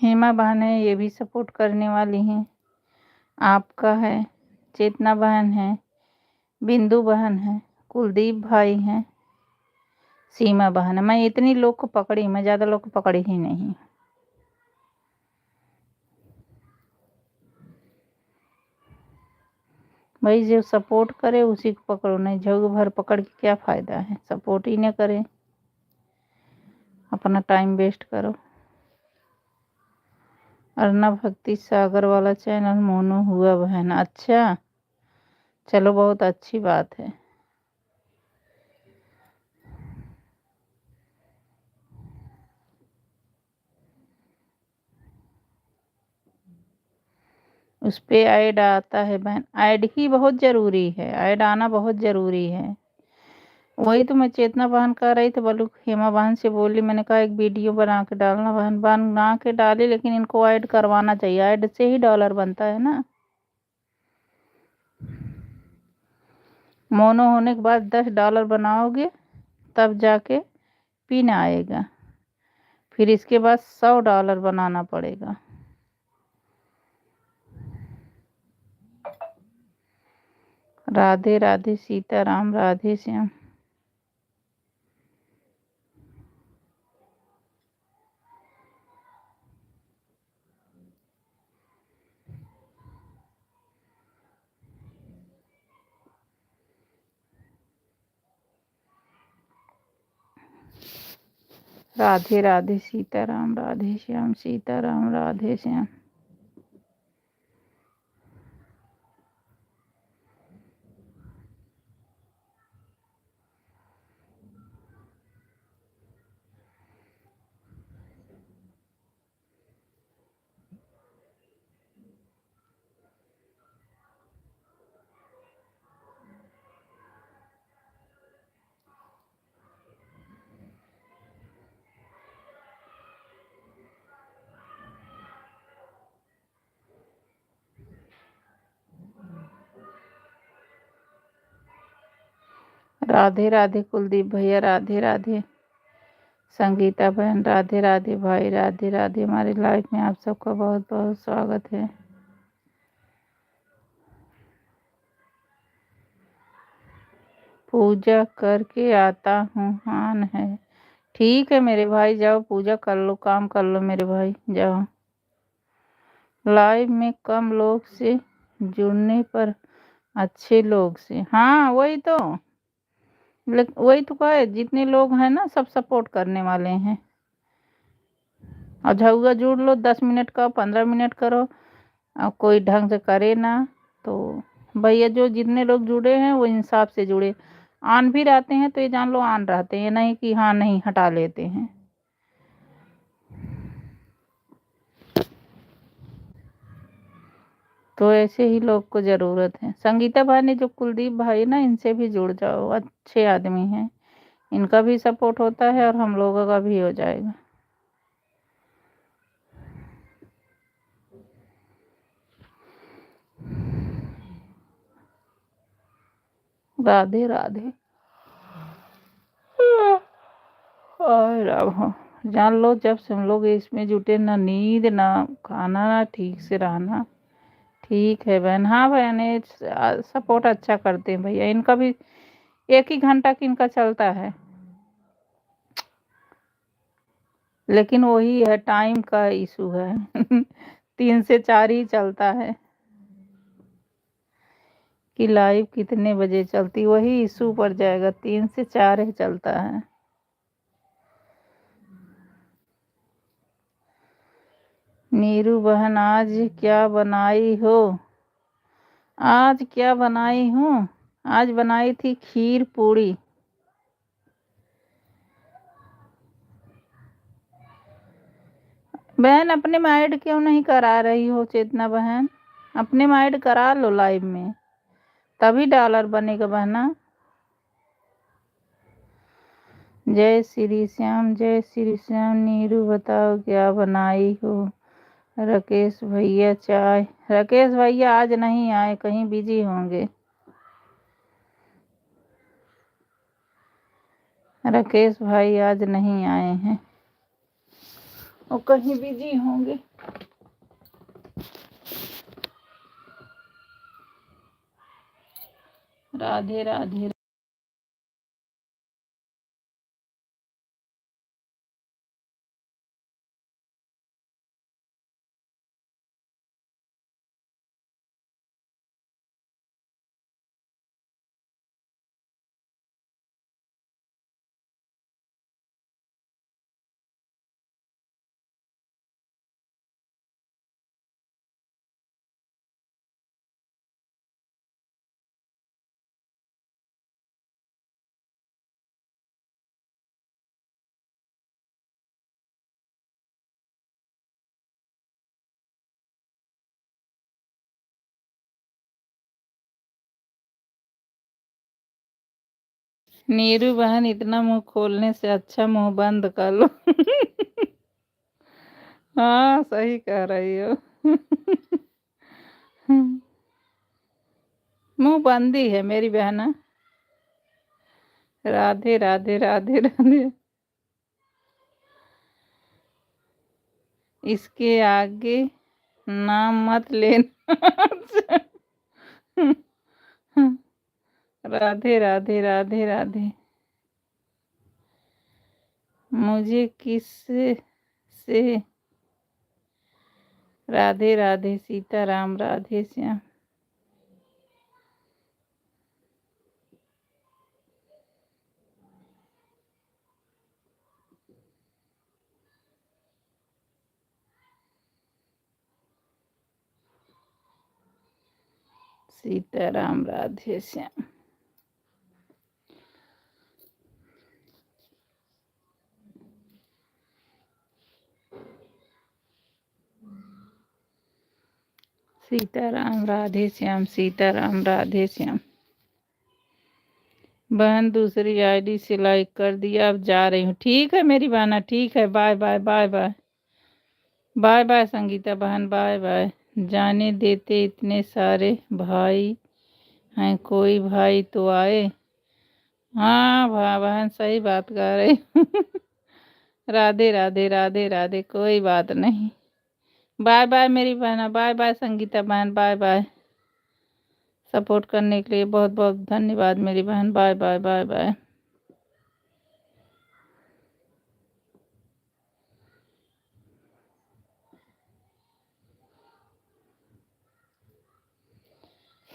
Speaker 1: हेमा बहन है, ये भी सपोर्ट करने वाली हैं, आपका है, चेतना बहन है, बिंदु बहन है, कुलदीप भाई हैं, सीमा बहन है। मैं इतनी लोग को पकड़ी, मैं ज़्यादा लोग को पकड़ी ही नहीं। भाई जो सपोर्ट करे उसी को पकड़ो, नहीं झग भर पकड़ के क्या फ़ायदा है, सपोर्ट ही न करें, अपना टाइम वेस्ट करो। अर्णव भक्ति सागर वाला चैनल मोनो हुआ बहन, अच्छा चलो बहुत अच्छी बात है। उस पे ऐड आता है बहन, ऐड ही बहुत ज़रूरी है, ऐड आना बहुत ज़रूरी है। वही तो मैं चेतना बहन कह रही थी, बोलू हेमा बहन से बोली, मैंने कहा एक वीडियो बना के डालना बहन, बना के डाली, लेकिन इनको ऐड करवाना चाहिए, ऐड से ही डॉलर बनता है ना। मोनो होने के बाद $10 बनाओगे तब जाके पिन आएगा, फिर इसके बाद $100 बनाना पड़ेगा। राधे राधे सीताराम, राधे श्याम। राधे राधे सीताराम राधे श्याम सीताराम राधे श्याम। राधे राधे कुलदीप भैया राधे राधे। संगीता बहन राधे राधे। भाई राधे राधे। हमारी लाइफ में आप सबका बहुत बहुत स्वागत है। पूजा करके आता हूँ। हान है ठीक है मेरे भाई, जाओ पूजा कर लो, काम कर लो मेरे भाई, जाओ। लाइव में कम लोग से जुड़ने पर अच्छे लोग से, हाँ वही तो, वही तो कहे, जितने लोग हैं ना सब सपोर्ट करने वाले हैं। और झुआ जुड़ लो, 10 मिनट का 15 मिनट करो, और कोई ढंग से करे ना तो भैया जो जितने लोग जुड़े हैं वो इंसाफ से जुड़े। आन भी रहते हैं तो ये जान लो आन रहते हैं, नहीं कि हाँ नहीं हटा लेते हैं। तो ऐसे ही लोग को ज़रूरत है। संगीता भाई ने जो कुलदीप भाई ना, इनसे भी जुड़ जाओ, अच्छे आदमी हैं, इनका भी सपोर्ट होता है और हम लोगों का भी हो जाएगा। राधे राधे। और अब जान लो जब से हम लोग इसमें जुटे, ना नींद ना खाना ना ठीक से रहना। ठीक है बहन। हाँ बहन, ये सपोर्ट अच्छा करते हैं भैया, इनका भी 1 ही घंटा की इनका चलता है, लेकिन वही है टाइम का इशू है 3 से 4 ही चलता है कि लाइव कितने बजे चलती, वही इशू पड़ जाएगा, 3 से 4 ही चलता है। नीरू बहन आज क्या बनाई हो? आज क्या बनाई हूँ? आज बनाई थी खीर पूड़ी। बहन अपने में ऐड क्यों नहीं करा रही हो चेतना बहन? अपने में ऐड करा लो लाइव में, तभी डॉलर बनेगा बहना। जय श्री श्याम जय श्री श्याम। नीरू बताओ क्या बनाई हो? राकेश भैया चाय। राकेश भैया आज नहीं आए, कहीं बिजी होंगे। राकेश भाई आज नहीं आए हैं, वो कहीं बिजी होंगे। राधे राधे। नीरू बहन इतना मुंह खोलने से अच्छा मुंह बंद कर लो हाँ सही कह रही हो मुंह बंद ही है मेरी बहना। राधे राधे राधे राधे। इसके आगे नाम मत लेना राधे राधे राधे राधे। मुझे किस से? राधे राधे सीताराम राधे श्याम। सीताराम राधे श्याम। सीताराम राधे श्याम, सीताराम राधे श्याम। बहन दूसरी आईडी से लाइक कर दिया, अब जा रही हूँ। ठीक है मेरी बहना, ठीक है, bye bye bye bye bye bye Sangeeta बहन, बाय बाय। जाने देते इतने सारे भाई हैं, कोई भाई तो आए। हाँ बहन सही बात कर रही। राधे राधे राधे राधे, कोई बात नहीं। बाय बाय मेरी बहना, बाय बाय संगीता बहन, बाय बाय। सपोर्ट करने के लिए बहुत बहुत धन्यवाद मेरी बहन, bye bye bye bye.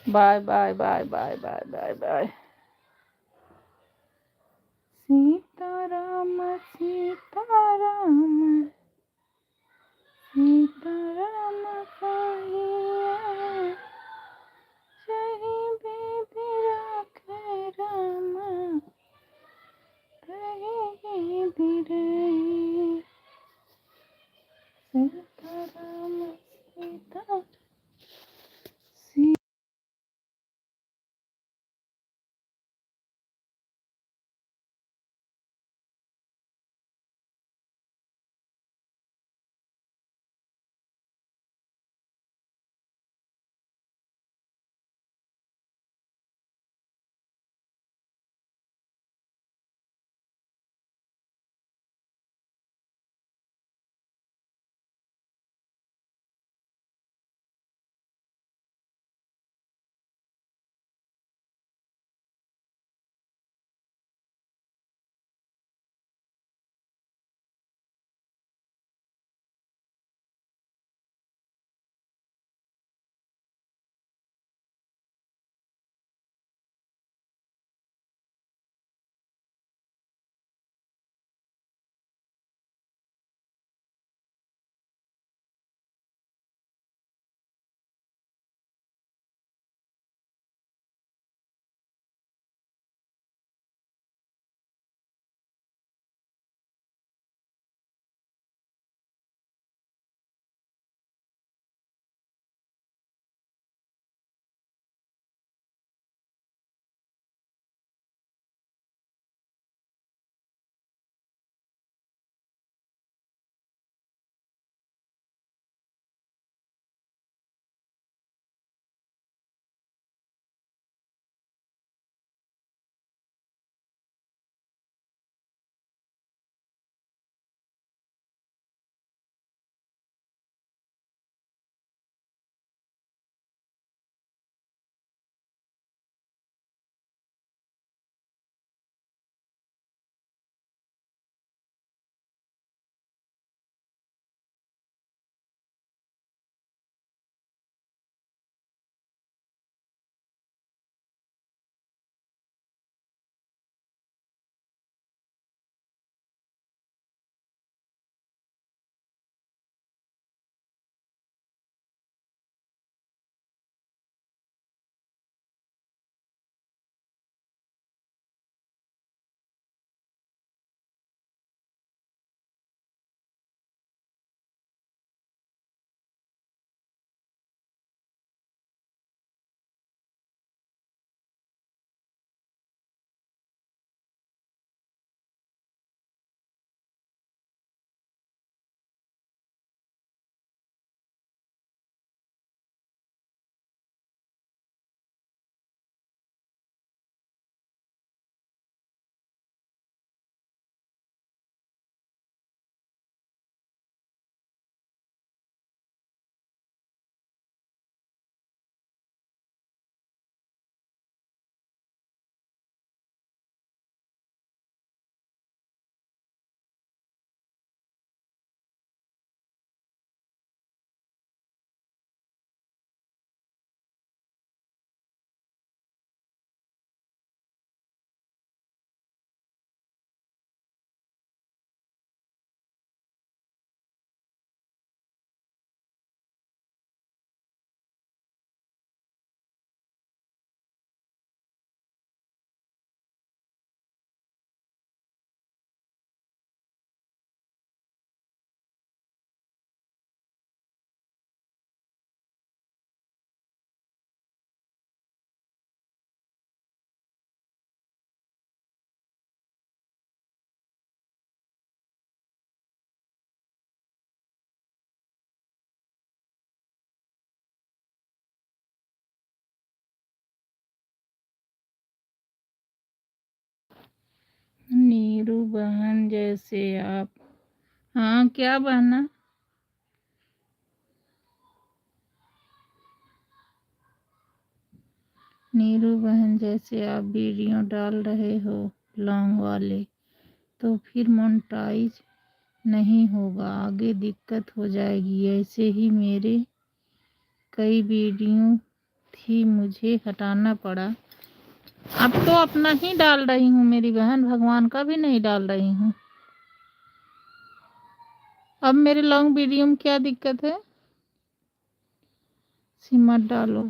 Speaker 1: Bye bye bye bye bye bye bye. Sitaram Sitaram Sitaram कहिया, सही बेद राखे राम, कहे धीरे। सीताराम सीता नीरू बहन जैसे आप। हाँ क्या बहना? नीरू बहन जैसे आप वीडियो डाल रहे हो लॉन्ग वाले, तो फिर मोनेटाइज नहीं होगा, आगे दिक्कत हो जाएगी। ऐसे ही मेरे कई वीडियो थी, मुझे हटाना पड़ा। अब तो अपना ही डाल रही हूँ मेरी बहन, भगवान का भी नहीं डाल रही हूँ। अब मेरे लॉन्ग वीडियो में क्या दिक्कत है? सिमट डालो,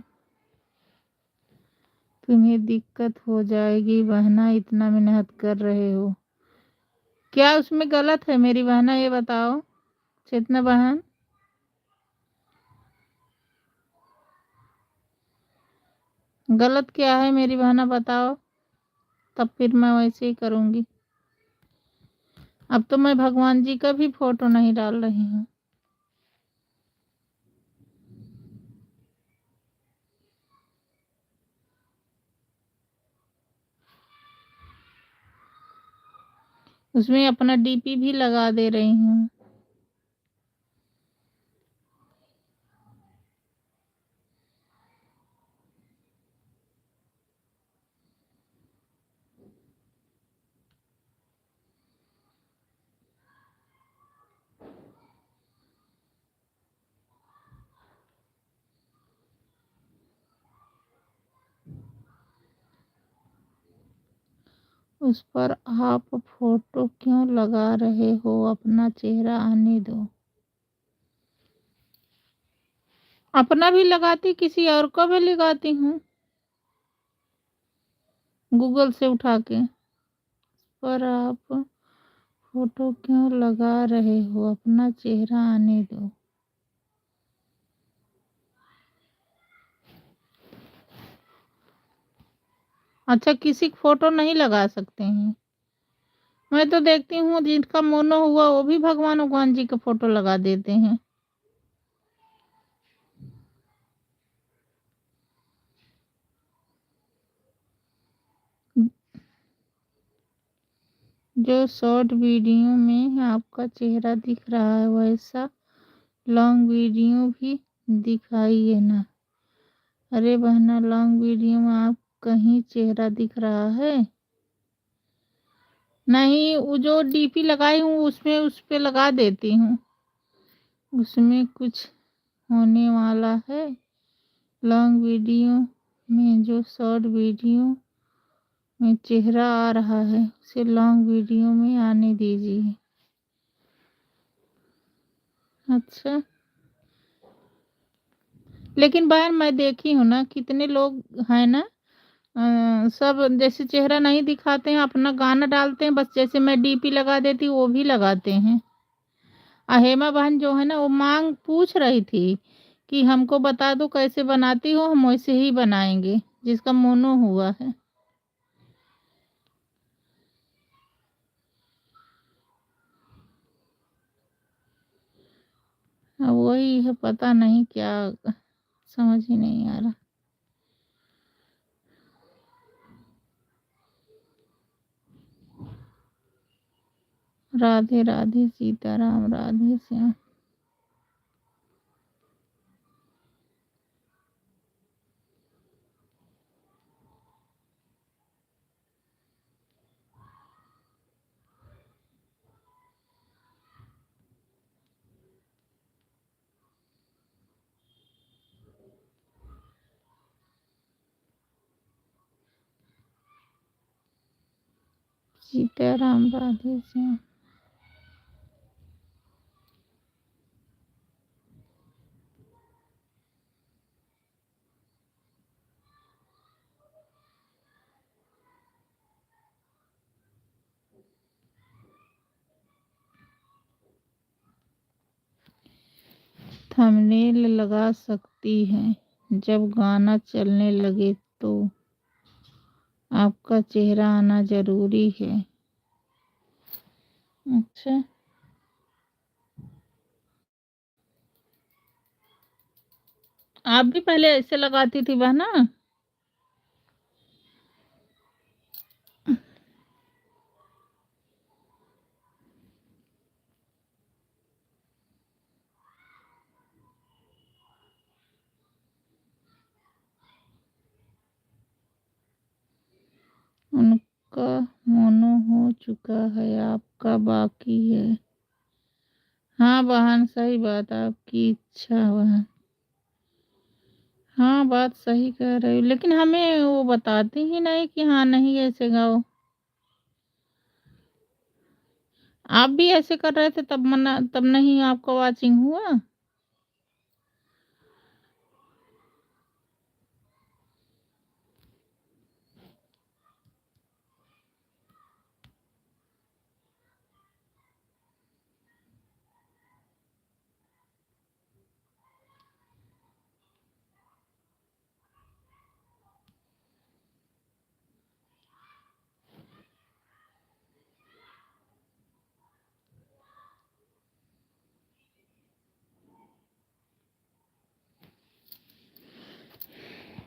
Speaker 1: तुम्हें दिक्कत हो जाएगी बहना, इतना मेहनत कर रहे हो। क्या उसमें गलत है मेरी बहना, ये बताओ चेतना बहन। गलत क्या है मेरी बहना, बताओ, तब फिर मैं वैसे ही करूँगी। अब तो मैं भगवान जी का भी फोटो नहीं डाल रही हूँ। उसमें अपना डीपी भी लगा दे रही हूँ। उस पर आप फोटो क्यों लगा रहे हो? अपना चेहरा आने दो। अपना भी लगाती, किसी और को भी लगाती हूँ गूगल से उठा के। पर आप फोटो क्यों लगा रहे हो? अपना चेहरा आने दो। अच्छा, किसी की फोटो नहीं लगा सकते हैं? मैं तो देखती हूँ जिनका मोनो हुआ वो भी भगवान जी का फोटो लगा देते हैं। जो शॉर्ट वीडियो में आपका चेहरा दिख रहा है वैसा लॉन्ग वीडियो भी दिखाइए ना। अरे बहना, लॉन्ग वीडियो में आप कहीं चेहरा दिख रहा है? नहीं, वो जो डीपी लगाई हूँ उसमें उस पे लगा देती हूँ, उसमें कुछ होने वाला है? लॉन्ग वीडियो में जो शॉर्ट वीडियो में चेहरा आ रहा है उसे लॉन्ग वीडियो में आने दीजिए। अच्छा, लेकिन बहन मैं देखी हूँ ना, कितने लोग हैं ना, सब जैसे चेहरा नहीं दिखाते हैं, अपना गाना डालते हैं, बस जैसे मैं डीपी लगा देती हूँ वो भी लगाते हैं। हेमा बहन जो है ना, वो मांग पूछ रही थी कि हमको बता दो कैसे बनाती हो, हम वैसे ही बनाएंगे जिसका मोनो हुआ है। अब वही है, पता नहीं क्या, समझ ही नहीं आ रहा। राधे राधे सीताराम, राधे श्याम। सीताराम, राधे श्याम। थंबनेल लगा सकती हैं जब गाना चलने लगे तो आपका चेहरा आना जरूरी है। अच्छा, आप भी पहले ऐसे लगाती थी बहना? आपका मोनो हो चुका है, आपका बाकी है। हाँ बहन, सही बात, आपकी इच्छा बहन। हाँ बात सही कह रही हो, लेकिन हमें वो बताते ही नहीं कि हाँ नहीं ऐसे गाओ। आप भी ऐसे कर रहे थे तब मना, तब नहीं आपका वाचिंग हुआ।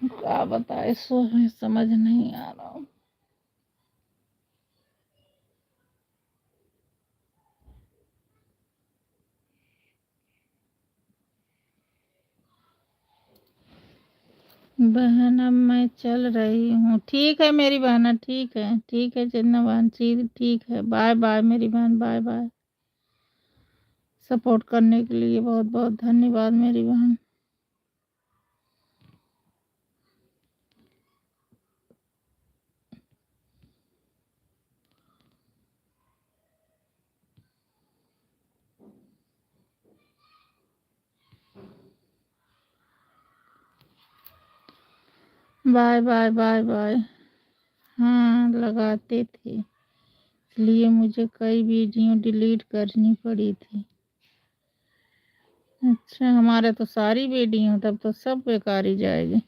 Speaker 1: क्या बताए, सो समझ नहीं आ रहा। बहन अब मैं चल रही हूँ। ठीक है मेरी बहना, ठीक है चंदा बहन, ठीक है। बाय बाय मेरी बहन, बाय बाय। सपोर्ट करने के लिए बहुत बहुत धन्यवाद मेरी बहन। Bye bye bye bye. हाँ लगाते थे, इसलिए मुझे कई वीडियो डिलीट करनी पड़ी थी। अच्छा, हमारे तो सारी वीडियो तब तो सब बेकार ही जाएगी।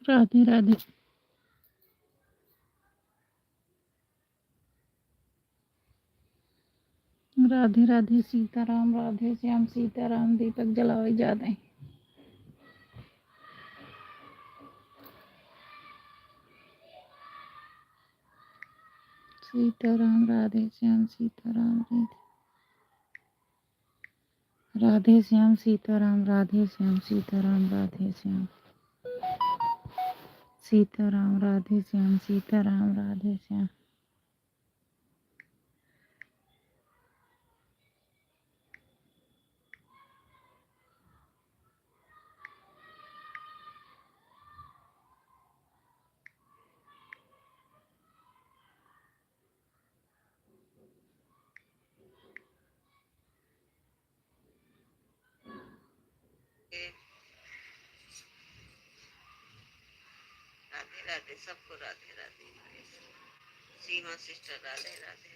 Speaker 1: राधे राधे। राधे राधे सीताराम, राधे श्याम सीताराम। दीपक जलावे जा रहे हैं। सीताराम राधे श्याम सीताराम राधे श्याम सीताराम, राधे श्याम सीताराम, राधे श्याम सीताराम, राधे श्याम सीताराम, राधे श्याम।
Speaker 3: राधे राधे सबको, राधे राधे। सीमा सिस्टर राधे राधे।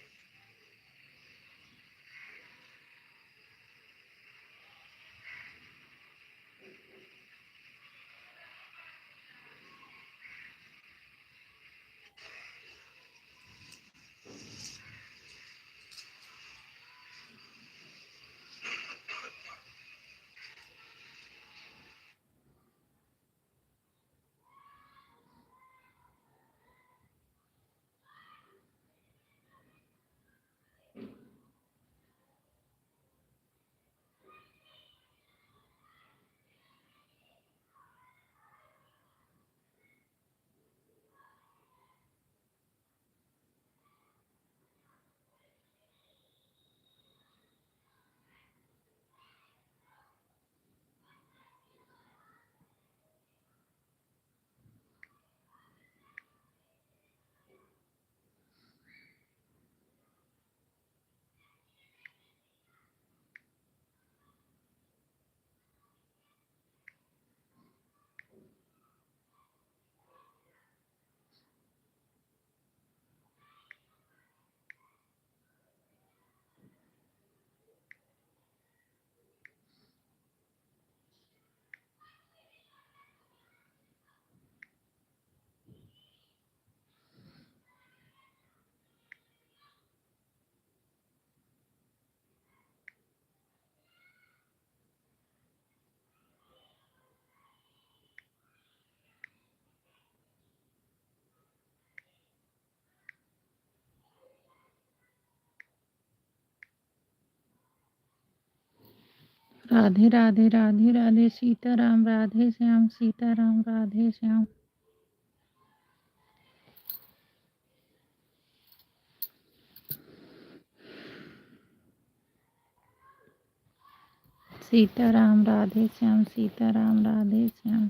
Speaker 1: राधे राधे, राधे राधे सीताराम, राधे श्याम सीताराम, राधे श्याम सीताराम, राधे श्याम सीताराम, राधे श्याम।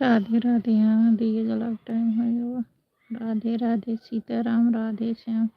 Speaker 1: राधे राधे। हाँ, दिए जला टाइम हो गया। राधे राधे सीताराम, राधे श्याम।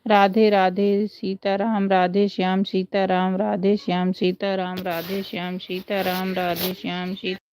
Speaker 1: राधे राधे सीताराम राधे श्याम सीताराम राधे श्याम सीताराम राधे श्याम सीताराम राधे श्याम सीता